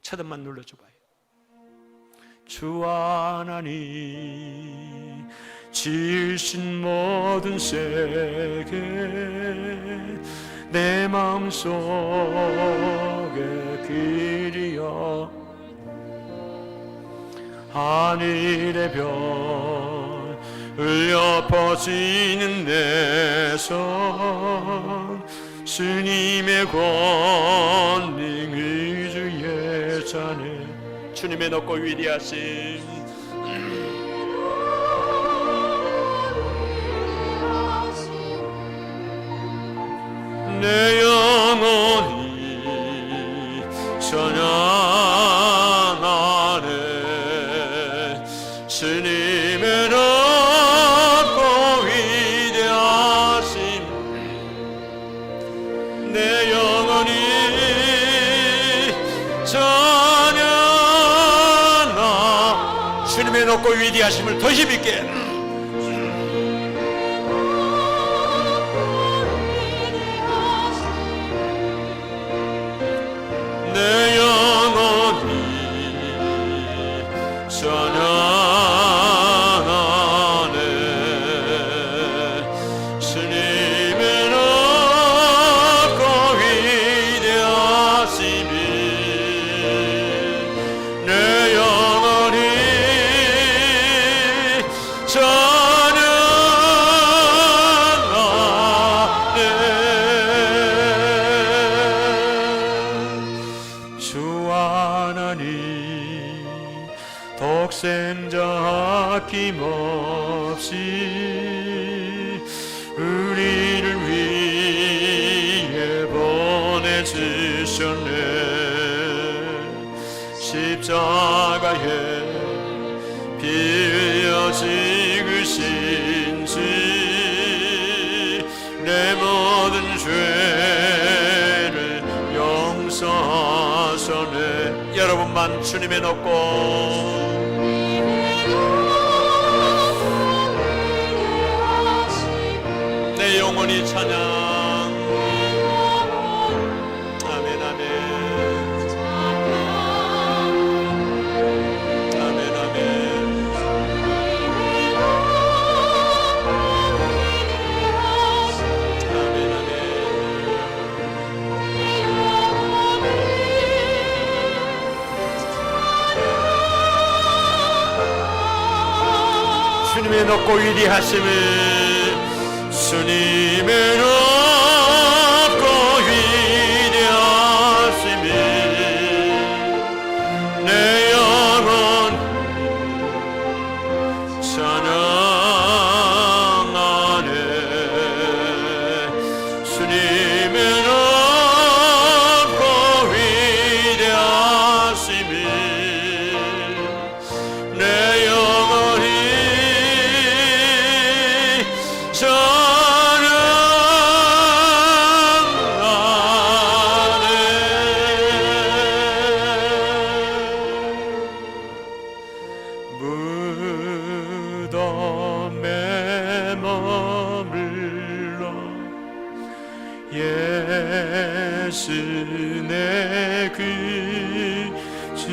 차단만 눌러줘봐요. 주 하나님 지으신 모든 세계, 내 마음속에 길이여, 하늘의 별 흘려 퍼지는 내 손, 주님의 권능 의주의 자네. 주님의 높고 위대하심, 내 영혼이 높고 위대하심을 더 힘있게 내 영혼이 찬양하네. 주님의 높고 위대하심이 내 영혼이 찬양하네. 주 하나님 독생자 아낌없이 우리를 위해 보내주셨네. 십자가에 빌려 죽으신 주 내 모든 죄를 용서하셨네. 여러분만 주님의 높고 내 영혼이 찬양. 아멘 아멘 아멘 아멘. 아멘 아멘. 주님의 높고 위대하심을 주님의 높고 위대하심이 내 영혼 찬양하네. 주님의 높고 위대하심이 내 영혼이 무덤에 머물러 예수 내 구주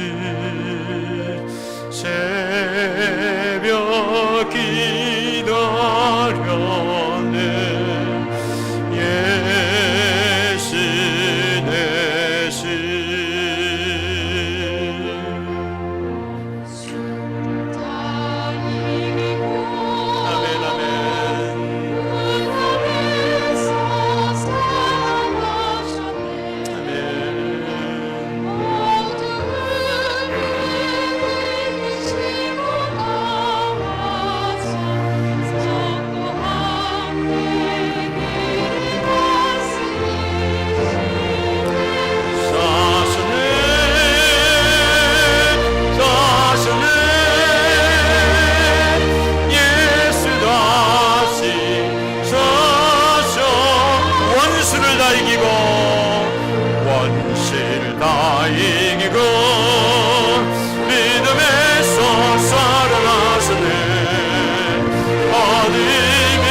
새벽 기다렸네. 예수 내 주 아멘 아멘. 원수를 다 이기고 믿음에서 살아나서네. 어둠을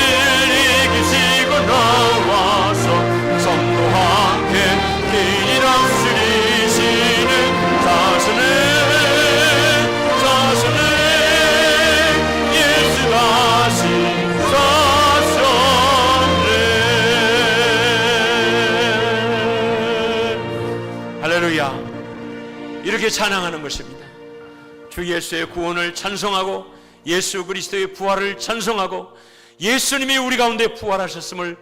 이기시고 나와서 성도와 함께 길이랑 줄이시는 자신의 예수 다시 할렐루야. 이렇게 찬양하는 것입니다. 주 예수의 구원을 찬송하고 예수 그리스도의 부활을 찬송하고 예수님이 우리 가운데 부활하셨음을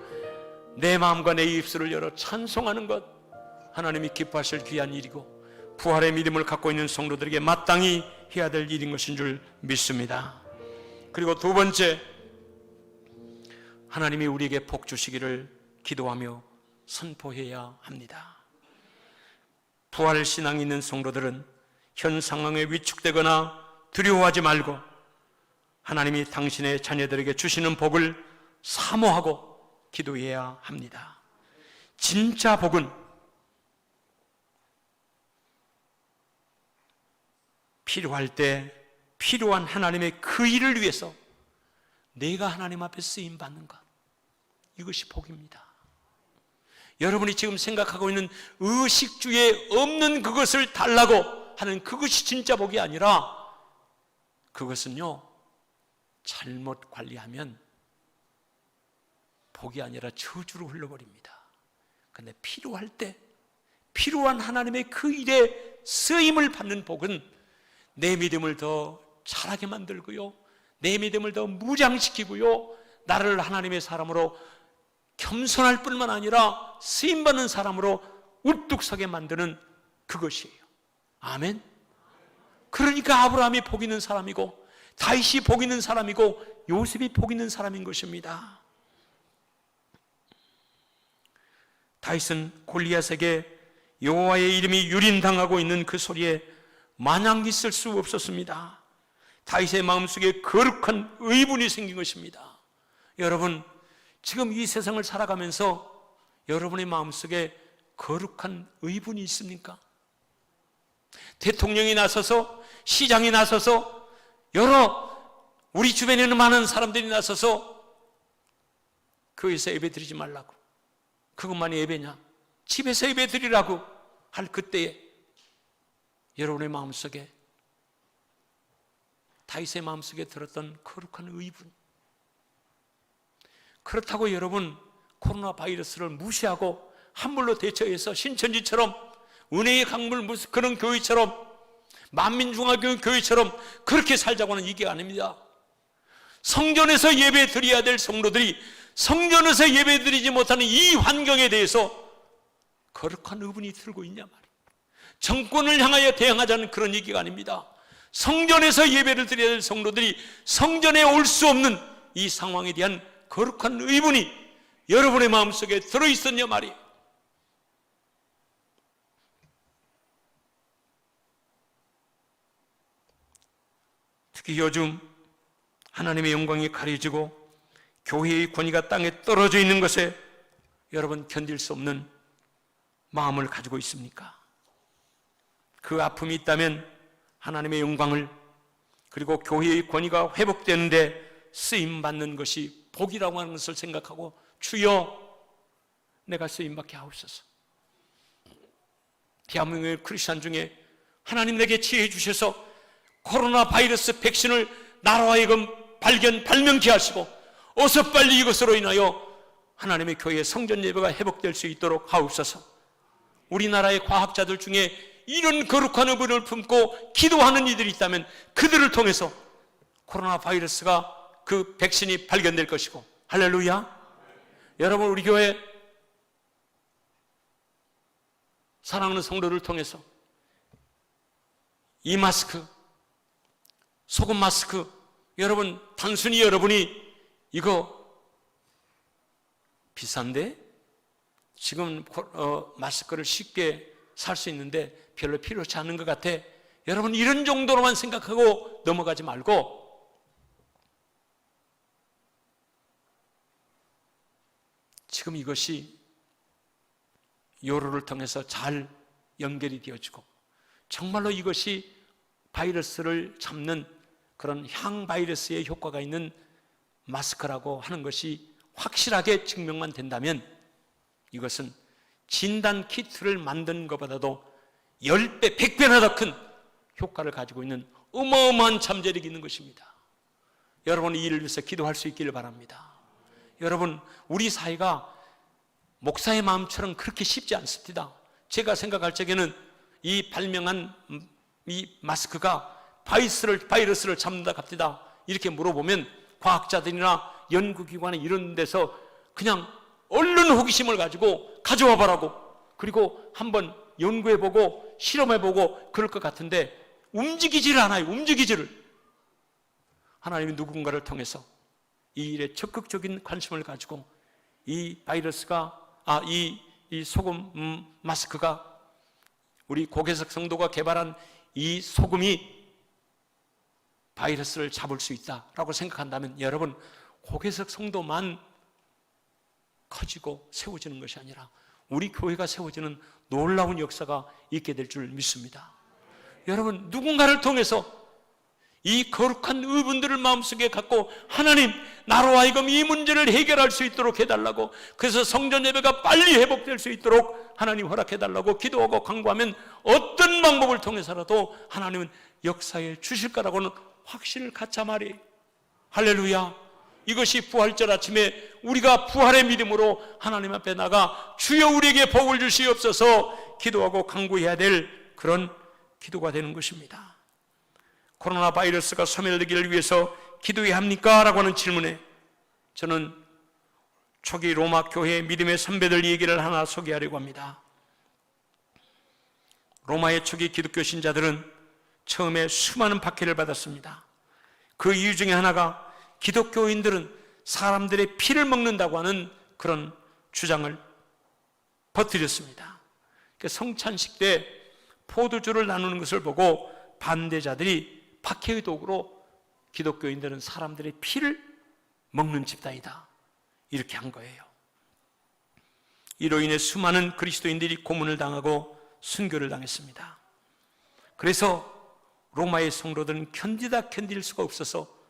내 마음과 내 입술을 열어 찬송하는 것, 하나님이 기뻐하실 귀한 일이고 부활의 믿음을 갖고 있는 성도들에게 마땅히 해야 될 일인 것인 줄 믿습니다. 그리고 두 번째, 하나님이 우리에게 복 주시기를 기도하며 선포해야 합니다. 부활 신앙이 있는 성도들은 현 상황에 위축되거나 두려워하지 말고 하나님이 당신의 자녀들에게 주시는 복을 사모하고 기도해야 합니다. 진짜 복은 필요할 때 필요한 하나님의 그 일을 위해서 내가 하나님 앞에 쓰임받는 것, 이것이 복입니다. 여러분이 지금 생각하고 있는 의식주에 없는 그것을 달라고 하는 그것이 진짜 복이 아니라, 그것은요, 잘못 관리하면 복이 아니라 저주로 흘러버립니다. 그런데 필요할 때 필요한 하나님의 그 일에 쓰임을 받는 복은 내 믿음을 더 잘하게 만들고요, 내 믿음을 더 무장시키고요, 나를 하나님의 사람으로 겸손할 뿐만 아니라 쓰임받는 사람으로 우뚝 서게 만드는 그것이에요. 아멘. 그러니까 아브라함이 복 있는 사람이고, 다윗이 복 있는 사람이고, 요셉이 복 있는 사람인 것입니다. 다윗은 골리앗에게 여호와의 이름이 유린당하고 있는 그 소리에 마냥 있을 수 없었습니다. 다윗의 마음속에 거룩한 의분이 생긴 것입니다. 여러분, 지금 이 세상을 살아가면서 여러분의 마음속에 거룩한 의분이 있습니까? 대통령이 나서서, 시장이 나서서, 우리 주변에 있는 많은 사람들이 나서서 교회에서 예배 드리지 말라고, 그것만이 예배냐, 집에서 예배 드리라고 할 그때에 여러분의 마음속에, 다윗의 마음속에 들었던 거룩한 의분, 그렇다고 여러분 코로나 바이러스를 무시하고 함물로 대처해서 신천지처럼, 은혜의 강물 그런 교회처럼, 만민중앙교회 교회처럼 그렇게 살자고 하는 이게 아닙니다. 성전에서 예배 드려야 될 성도들이 성전에서 예배 드리지 못하는 이 환경에 대해서 거룩한 의분이 들고 있냐 말이에요. 정권을 향하여 대항하자는 그런 얘기가 아닙니다. 성전에서 예배를 드려야 될 성도들이 성전에 올 수 없는 이 상황에 대한 거룩한 의분이 여러분의 마음속에 들어있었냐 말이에요. 특히 요즘 하나님의 영광이 가려지고 교회의 권위가 땅에 떨어져 있는 것에 여러분 견딜 수 없는 마음을 가지고 있습니까? 그 아픔이 있다면 하나님의 영광을, 그리고 교회의 권위가 회복되는데 쓰임받는 것이 복이라고 하는 것을 생각하고, 주여 내가 쓰임받게 하옵소서. 대한민국의 크리스찬 중에 하나님 내게 지혜 주셔서 코로나 바이러스 백신을 나로 하여금 발명케 하시고 어서 빨리 이것으로 인하여 하나님의 교회의 성전 예배가 회복될 수 있도록 하옵소서. 우리나라의 과학자들 중에 이런 거룩한 의분을 품고 기도하는 이들이 있다면 그들을 통해서 코로나 바이러스가, 그 백신이 발견될 것이고, 할렐루야. 여러분, 우리 교회 사랑하는 성도를 통해서 이 마스크, 소금 마스크, 여러분 단순히 여러분이 이거 비싼데 지금 마스크를 쉽게 살 수 있는데 별로 필요치 않은 것 같아, 여러분 이런 정도로만 생각하고 넘어가지 말고, 지금 이것이 요로를 통해서 잘 연결이 되어지고 정말로 이것이 바이러스를 잡는 그런 항바이러스의 효과가 있는 마스크라고 하는 것이 확실하게 증명만 된다면 이것은 진단 키트를 만드는 것보다도 10배, 100배나 더 큰 효과를 가지고 있는 어마어마한 잠재력이 있는 것입니다. 여러분 이 일을 위해서 기도할 수 있기를 바랍니다. 여러분, 우리 사회가 목사의 마음처럼 그렇게 쉽지 않습니다. 제가 생각할 적에는 이 발명한 이 마스크가 바이러스를 잡는다 갑니다 이렇게 물어보면 과학자들이나 연구기관에 이런 데서 그냥 얼른 호기심을 가지고 가져와 보라고, 그리고 한번 연구해보고 실험해보고 그럴 것 같은데 움직이지를 않아요. 움직이지를. 하나님이 누군가를 통해서 이 일에 적극적인 관심을 가지고 이 바이러스가, 이 소금 마스크가, 우리 고개석 성도가 개발한 이 소금이 바이러스를 잡을 수 있다라고 생각한다면 여러분, 고개석 성도만 커지고 세워지는 것이 아니라 우리 교회가 세워지는 놀라운 역사가 있게 될 줄 믿습니다. 여러분, 누군가를 통해서 이 거룩한 의분들을 마음속에 갖고 하나님, 나로 하여금 이 문제를 해결할 수 있도록 해달라고, 그래서 성전 예배가 빨리 회복될 수 있도록 하나님 허락해달라고 기도하고 간구하면 어떤 방법을 통해서라도 하나님은 역사해 주실 거라고는 확신을 갖자 말이에요. 할렐루야. 이것이 부활절 아침에 우리가 부활의 믿음으로 하나님 앞에 나가 주여 우리에게 복을 주시옵소서 기도하고 간구해야 될 그런 기도가 되는 것입니다. 코로나 바이러스가 소멸되기를 위해서 기도해야 합니까? 라고 하는 질문에 저는 초기 로마 교회의 믿음의 선배들 얘기를 하나 소개하려고 합니다. 로마의 초기 기독교 신자들은 처음에 수많은 박해를 받았습니다. 그 이유 중에 하나가 기독교인들은 사람들의 피를 먹는다고 하는 그런 주장을 퍼뜨렸습니다. 성찬식 때 포도주를 나누는 것을 보고 반대자들이 박해의 도구로 기독교인들은 사람들의 피를 먹는 집단이다, 이렇게 한 거예요. 이로 인해 수많은 그리스도인들이 고문을 당하고 순교를 당했습니다. 그래서 로마의 성도들은 견딜 수가 없어서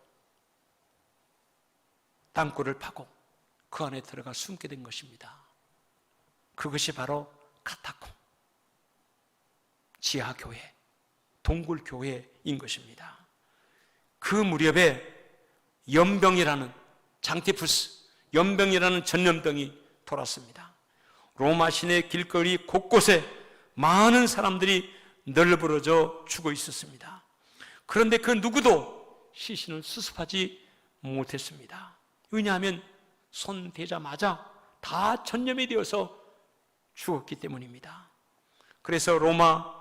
땅굴을 파고 그 안에 들어가 숨게 된 것입니다. 그것이 바로 카타콤, 지하교회, 동굴교회인 것입니다. 그 무렵에 연병이라는, 장티푸스, 연병이라는 전염병이 돌았습니다. 로마 시내 길거리 곳곳에 많은 사람들이 널브러져 죽어 있었습니다. 그런데 그 누구도 시신을 수습하지 못했습니다. 왜냐하면 손 대자마자 다 전염이 되어서 죽었기 때문입니다. 그래서 로마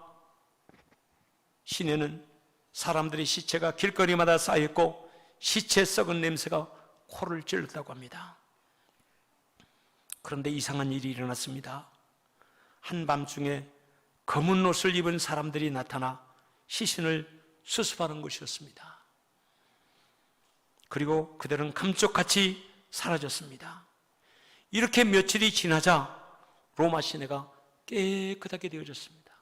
시내는 사람들의 시체가 길거리마다 쌓였고 시체 썩은 냄새가 코를 찔렀다고 합니다. 그런데 이상한 일이 일어났습니다. 한밤중에 검은 옷을 입은 사람들이 나타나 시신을 수습하는 것이었습니다. 그리고 그들은 감쪽같이 사라졌습니다. 이렇게 며칠이 지나자 로마 시내가 깨끗하게 되어졌습니다.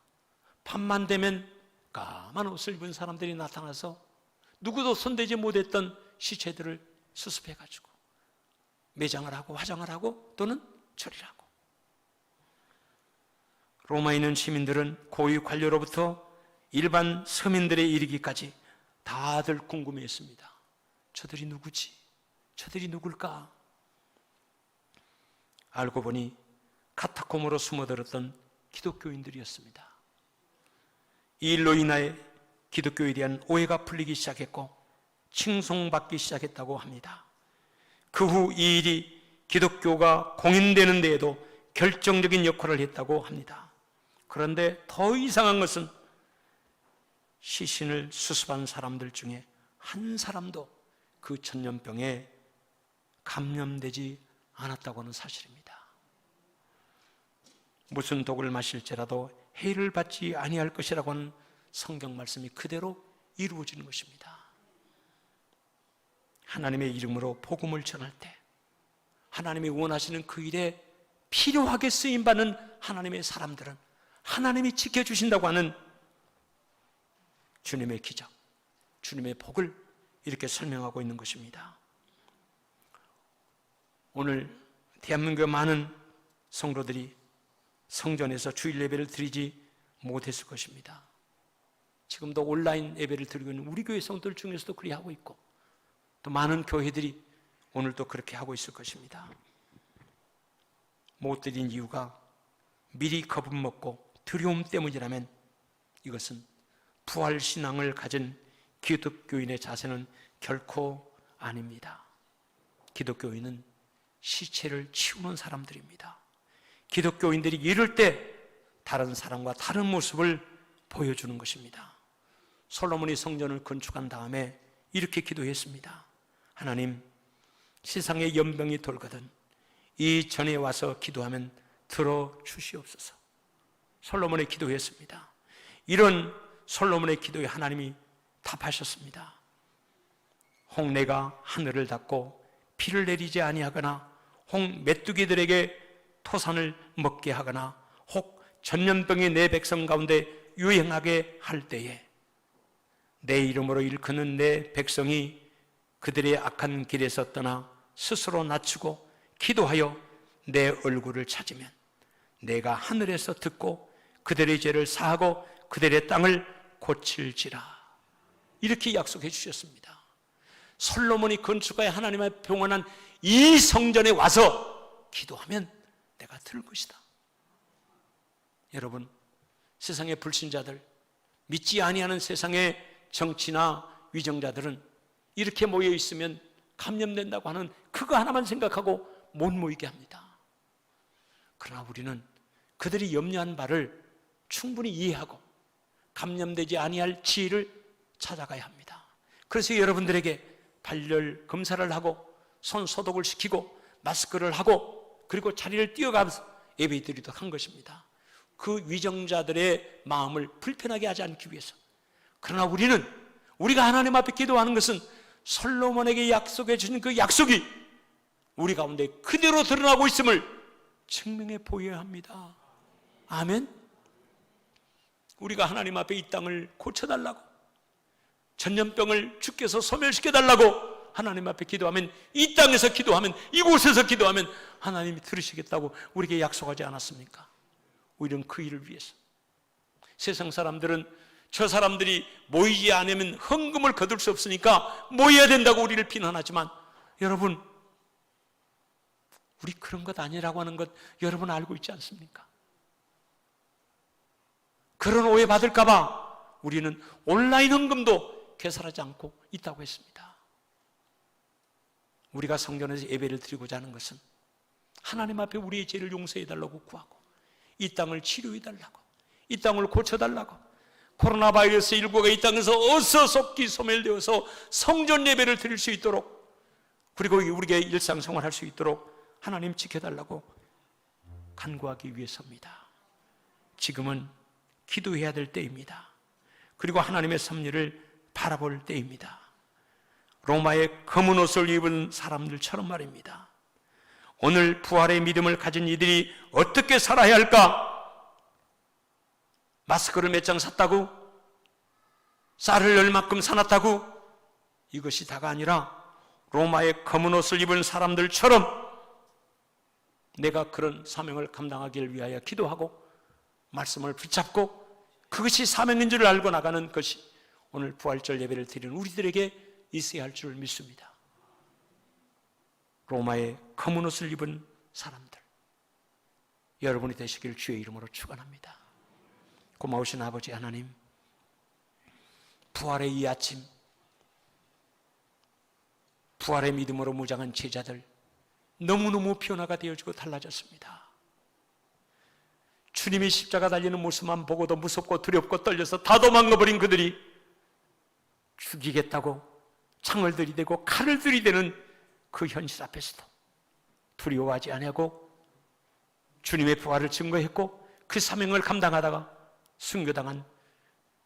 밤만 되면 까만 옷을 입은 사람들이 나타나서 누구도 손대지 못했던 시체들을 수습해가지고 매장을 하고 화장을 하고 또는 처리를 하고, 로마에 있는 시민들은 고위 관료로부터 일반 서민들에 이르기까지 다들 궁금해했습니다. 저들이 누구지? 저들이 누굴까? 알고 보니 카타콤으로 숨어들었던 기독교인들이었습니다. 이 일로 인하여 기독교에 대한 오해가 풀리기 시작했고 칭송받기 시작했다고 합니다. 그 후 이 일이 기독교가 공인되는 데에도 결정적인 역할을 했다고 합니다. 그런데 더 이상한 것은 시신을 수습한 사람들 중에 한 사람도 그 전염병에 감염되지 않았다고 하는 사실입니다. 무슨 독을 마실지라도 해를 받지 아니할 것이라고 하는 성경 말씀이 그대로 이루어지는 것입니다. 하나님의 이름으로 복음을 전할 때 하나님이 원하시는 그 일에 필요하게 쓰임받는 하나님의 사람들은 하나님이 지켜주신다고 하는 주님의 기적, 주님의 복을 이렇게 설명하고 있는 것입니다. 오늘 대한민국의 많은 성도들이 성전에서 주일 예배를 드리지 못했을 것입니다. 지금도 온라인 예배를 드리고 있는 우리 교회 성도들 중에서도 그리 하고 있고 또 많은 교회들이 오늘도 그렇게 하고 있을 것입니다. 못 드린 이유가 미리 겁을 먹고 두려움 때문이라면 이것은 부활신앙을 가진 기독교인의 자세는 결코 아닙니다. 기독교인은 시체를 치우는 사람들입니다. 기독교인들이 이럴 때 다른 사람과 다른 모습을 보여주는 것입니다. 솔로몬이 성전을 건축한 다음에 이렇게 기도했습니다. 하나님, 세상에 연병이 돌거든 이 전에 와서 기도하면 들어주시옵소서. 솔로몬의 기도했습니다. 이런 솔로몬의 기도에 하나님이 답하셨습니다. 혹 내가 하늘을 닫고 비를 내리지 아니하거나 혹 메뚜기들에게 토산을 먹게 하거나 혹 전염병이 내 백성 가운데 유행하게 할 때에 내 이름으로 일컫는 내 백성이 그들의 악한 길에서 떠나 스스로 낮추고 기도하여 내 얼굴을 찾으면 내가 하늘에서 듣고 그들의 죄를 사하고 그들의 땅을 고칠지라. 이렇게 약속해 주셨습니다. 솔로몬이 건축하여 하나님 앞에 평안한 이 성전에 와서 기도하면 내가 들을 것이다. 여러분, 세상의 불신자들, 믿지 아니하는 세상의 정치나 위정자들은 이렇게 모여 있으면 감염된다고 하는 그거 하나만 생각하고 못 모이게 합니다. 그러나 우리는 그들이 염려한 바를 충분히 이해하고 감염되지 아니할 지혜를 찾아가야 합니다. 그래서 여러분들에게 발열 검사를 하고 손 소독을 시키고 마스크를 하고 그리고 자리를 뛰어가면서 예배 드리도록 한 것입니다. 그 위정자들의 마음을 불편하게 하지 않기 위해서. 그러나 우리가 하나님 앞에 기도하는 것은 솔로몬에게 약속해 주신 그 약속이 우리 가운데 그대로 드러나고 있음을 증명해 보여야 합니다. 아멘. 우리가 하나님 앞에 이 땅을 고쳐달라고, 전염병을 주께서 소멸시켜달라고 하나님 앞에 기도하면, 이 땅에서 기도하면, 이곳에서 기도하면 하나님이 들으시겠다고 우리에게 약속하지 않았습니까? 우리는 그 일을 위해서. 세상 사람들은 저 사람들이 모이지 않으면 헌금을 거둘 수 없으니까 모여야 된다고 우리를 비난하지만, 여러분, 우리 그런 것 아니라고 하는 것 여러분 알고 있지 않습니까? 그런 오해 받을까 봐 우리는 온라인 헌금도 개설하지 않고 있다고 했습니다. 우리가 성전에서 예배를 드리고자 하는 것은 하나님 앞에 우리의 죄를 용서해 달라고 구하고, 이 땅을 치료해 달라고, 이 땅을 고쳐 달라고, 코로나 바이러스 19가 이 땅에서 어서 속기 소멸되어서 성전 예배를 드릴 수 있도록, 그리고 우리에게 일상생활할 수 있도록 하나님 지켜달라고 간구하기 위해서입니다. 지금은 기도해야 될 때입니다. 그리고 하나님의 섭리를 바라볼 때입니다. 로마의 검은 옷을 입은 사람들처럼 말입니다. 오늘 부활의 믿음을 가진 이들이 어떻게 살아야 할까? 마스크를 몇 장 샀다고? 쌀을 얼마큼 사놨다고? 이것이 다가 아니라 로마의 검은 옷을 입은 사람들처럼 내가 그런 사명을 감당하기를 위하여 기도하고 말씀을 붙잡고 그것이 사명인 줄 알고 나가는 것이 오늘 부활절 예배를 드리는 우리들에게 있어야 할 줄 믿습니다. 로마의 검은 옷을 입은 사람들, 여러분이 되시길 주의 이름으로 축원합니다. 고마우신 아버지 하나님, 부활의 이 아침, 부활의 믿음으로 무장한 제자들 너무너무 변화가 되어지고 달라졌습니다. 주님이 십자가 달리는 모습만 보고도 무섭고 두렵고 떨려서 다 도망가버린 그들이 죽이겠다고 창을 들이대고 칼을 들이대는 그 현실 앞에서도 두려워하지 아니하고 주님의 부활을 증거했고 그 사명을 감당하다가 순교당한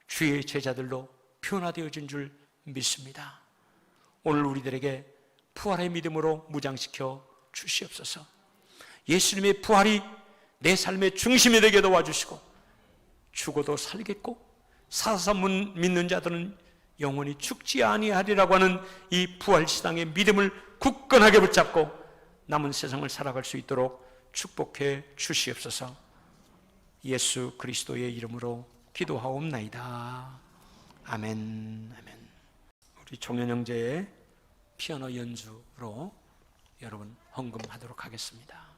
주의 제자들로 변화되어진 줄 믿습니다. 오늘 우리들에게 부활의 믿음으로 무장시켜 주시옵소서. 예수님의 부활이 내 삶의 중심이 되게 도와주시고 죽어도 살겠고 살아서 믿는 자들은 영원히 죽지 아니하리라고 하는 이 부활시당의 믿음을 굳건하게 붙잡고 남은 세상을 살아갈 수 있도록 축복해 주시옵소서. 예수 그리스도의 이름으로 기도하옵나이다. 아멘. 아멘. 우리 종현 형제의 피아노 연주로 여러분 헌금하도록 하겠습니다.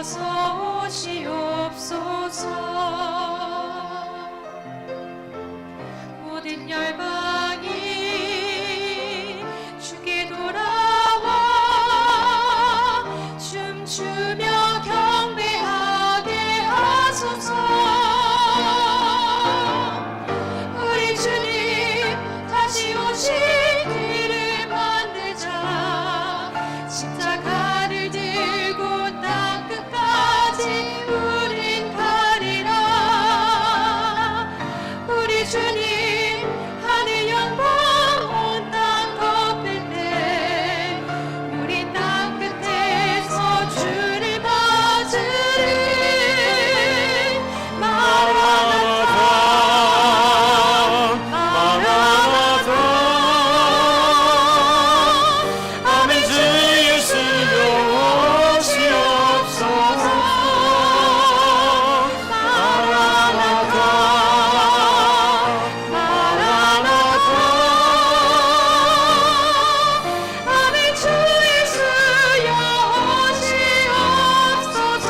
주께서 오시옵소서. 모든 열방이 주께 돌아와 춤추며 경배하게 하소서. 우리 주님 다시 오실 길을 만들자. 십자가를 들고 땅 끝까지 우린 가리라. 우리 주님 하늘 영광 온 땅 덮을 때 우리 땅 끝에서 주를 맞으리. 마라나타 마라나타. 아멘. 주 예수여 오시옵소서. 마라나타 마라나타. 아멘. 주 예수여 오시옵소서.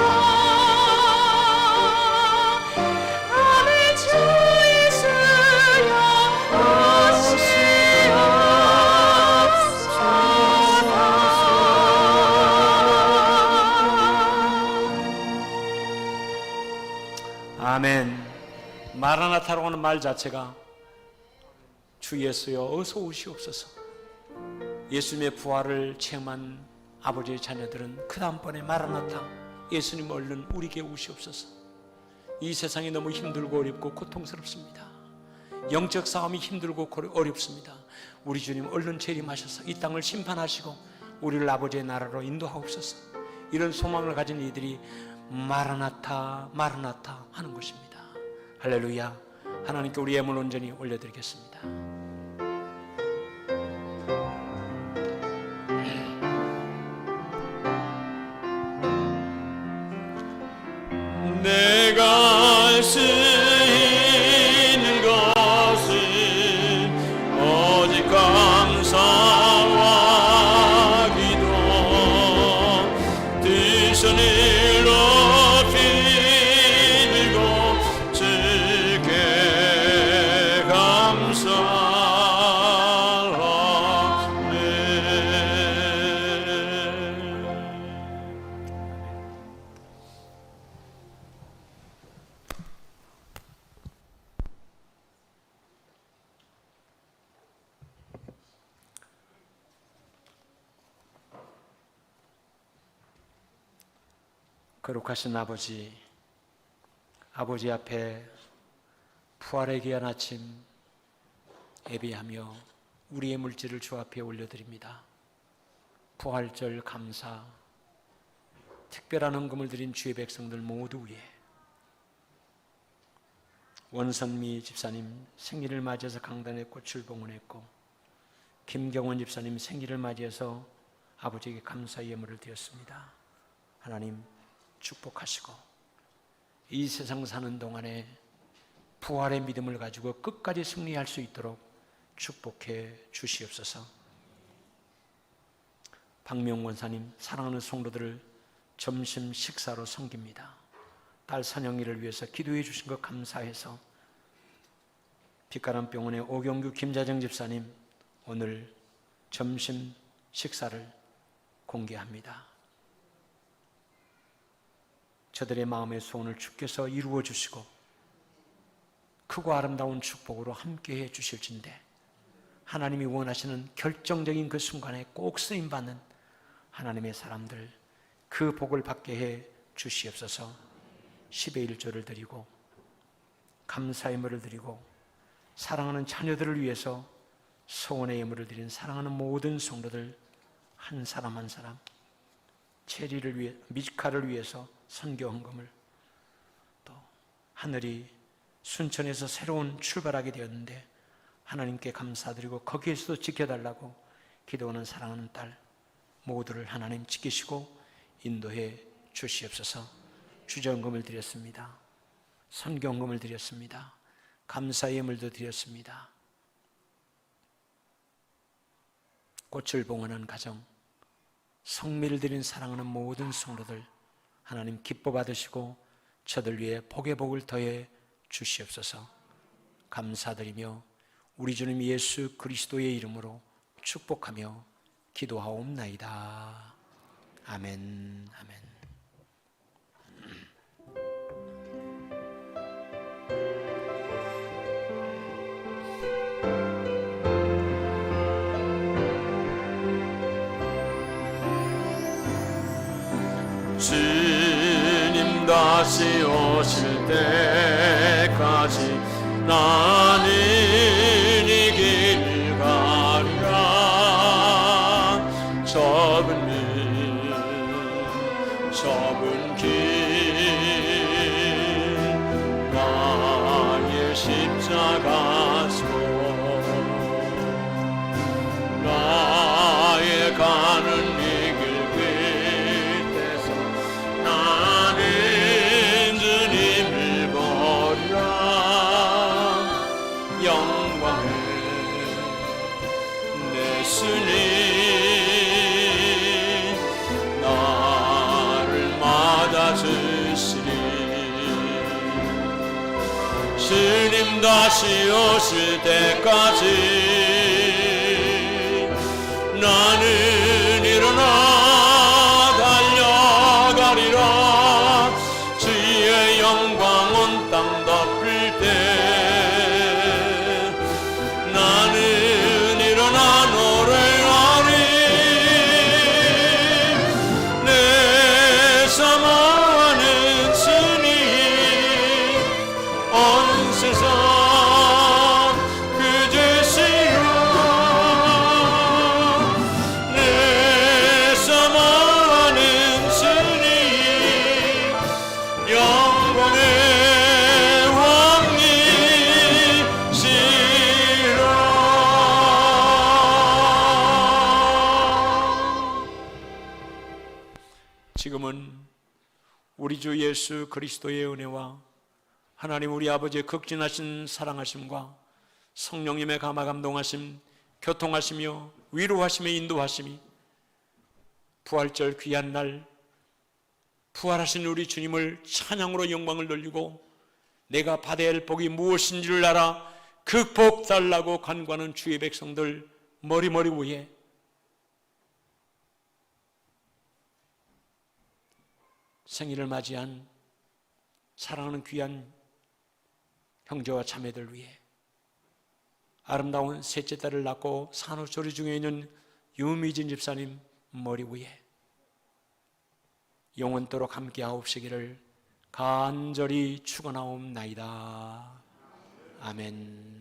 아멘. 주 예수여 오시옵소서. 아멘. 마라나타라고 하는 말 자체가 주 예수여 어서 오시옵소서. 예수님의 부활을 체험한 아버지의 자녀들은 그 다음번에 마라나타, 예수님 얼른 우리에게 오시옵소서. 이 세상이 너무 힘들고 어렵고 고통스럽습니다. 영적 싸움이 힘들고 어렵습니다. 우리 주님 얼른 재림하셔서 이 땅을 심판하시고 우리를 아버지의 나라로 인도하옵소서. 이런 소망을 가진 이들이 마라나타 마라나타 하는 것입니다. 할렐루야. 하나님께 우리 예물 온전히 올려드리겠습니다. 내가 할 수 있는 것은 오직 감사와 기도. 두 손을 높이 들고 주께 감사하네. 거룩하신 아버지, 아버지 앞에 부활의 귀한 아침 예배하며 우리의 물질을 주 앞에 올려드립니다. 부활절 감사, 특별한 헌금을 드린 주의 백성들 모두 위해 원선미 집사님 생일을 맞이해서 강단에 꽃을 봉헌했고, 김경원 집사님 생일을 맞이해서 아버지에게 감사의 예물을 드렸습니다. 하나님 축복하시고 이 세상 사는 동안에 부활의 믿음을 가지고 끝까지 승리할 수 있도록 축복해 주시옵소서. 박명권사님 사랑하는 성도들을 점심 식사로 섬깁니다. 딸 선영이를 위해서 기도해 주신 것 감사해서 빛가람병원의 오경규 김자정 집사님 오늘 점심 식사를 공개합니다. 저들의 마음의 소원을 주께서 이루어 주시고 크고 아름다운 축복으로 함께해 주실진데 하나님이 원하시는 결정적인 그 순간에 꼭 쓰임받는 하나님의 사람들 그 복을 받게 해 주시옵소서. 10의 1조를 드리고 감사의 예물을 드리고 사랑하는 자녀들을 위해서 소원의 예물을 드린 사랑하는 모든 성도들 한 사람 한 사람, 체리를 위해 미카를 위해서 선교 헌금을, 또 하늘이 순천에서 새로운 출발하게 되었는데 하나님께 감사드리고 거기에서도 지켜달라고 기도하는 사랑하는 딸 모두를 하나님 지키시고 인도해 주시옵소서. 주전금을 드렸습니다. 선경금을 드렸습니다. 감사의 예물도 드렸습니다. 꽃을 봉헌한 가정, 성미를 드린 사랑하는 모든 성도들 하나님 기뻐 받으시고 저들 위에 복의 복을 더해 주시옵소서. 감사드리며 우리 주님 예수 그리스도의 이름으로 축복하며 기도하옵나이다. 아멘. 아멘. 주님 다시 오실 때까지 나는 이 길을 가리라. 좁은 길 나의 십자가 속 나의 가는 이 길 끝에서 나는 주님을 보리라. 영광의 내 주님 나를 맞아주시리. 주님 다시 오실 때까지 나는 일어나 달려가리라. 주의 영광 온 땅 덮을 때 나는 일어나 노래하리. 내 사모하는 주님 온 세상 그 죄시여. 내 사모하는 주님 영광의 왕이시라. 지금은 우리 주 예수 그리스도의 은혜와 하나님 우리 아버지의 극진하신 사랑하심과 성령님의 감화감동하심, 교통하시며 위로하시며 인도하심이 부활절 귀한 날 부활하신 우리 주님을 찬양으로 영광을 돌리고 내가 받아야 할 복이 무엇인지를 알아 그 복 달라고 간구하는 주의 백성들 머리 위에 생일을 맞이한 사랑하는 귀한 형제와 자매들 위해 아름다운 셋째 딸을 낳고 산후조리 중에 있는 유미진 집사님 머리 위에 영원토록 함께하옵시기를 간절히 축원하옵나이다. 아멘.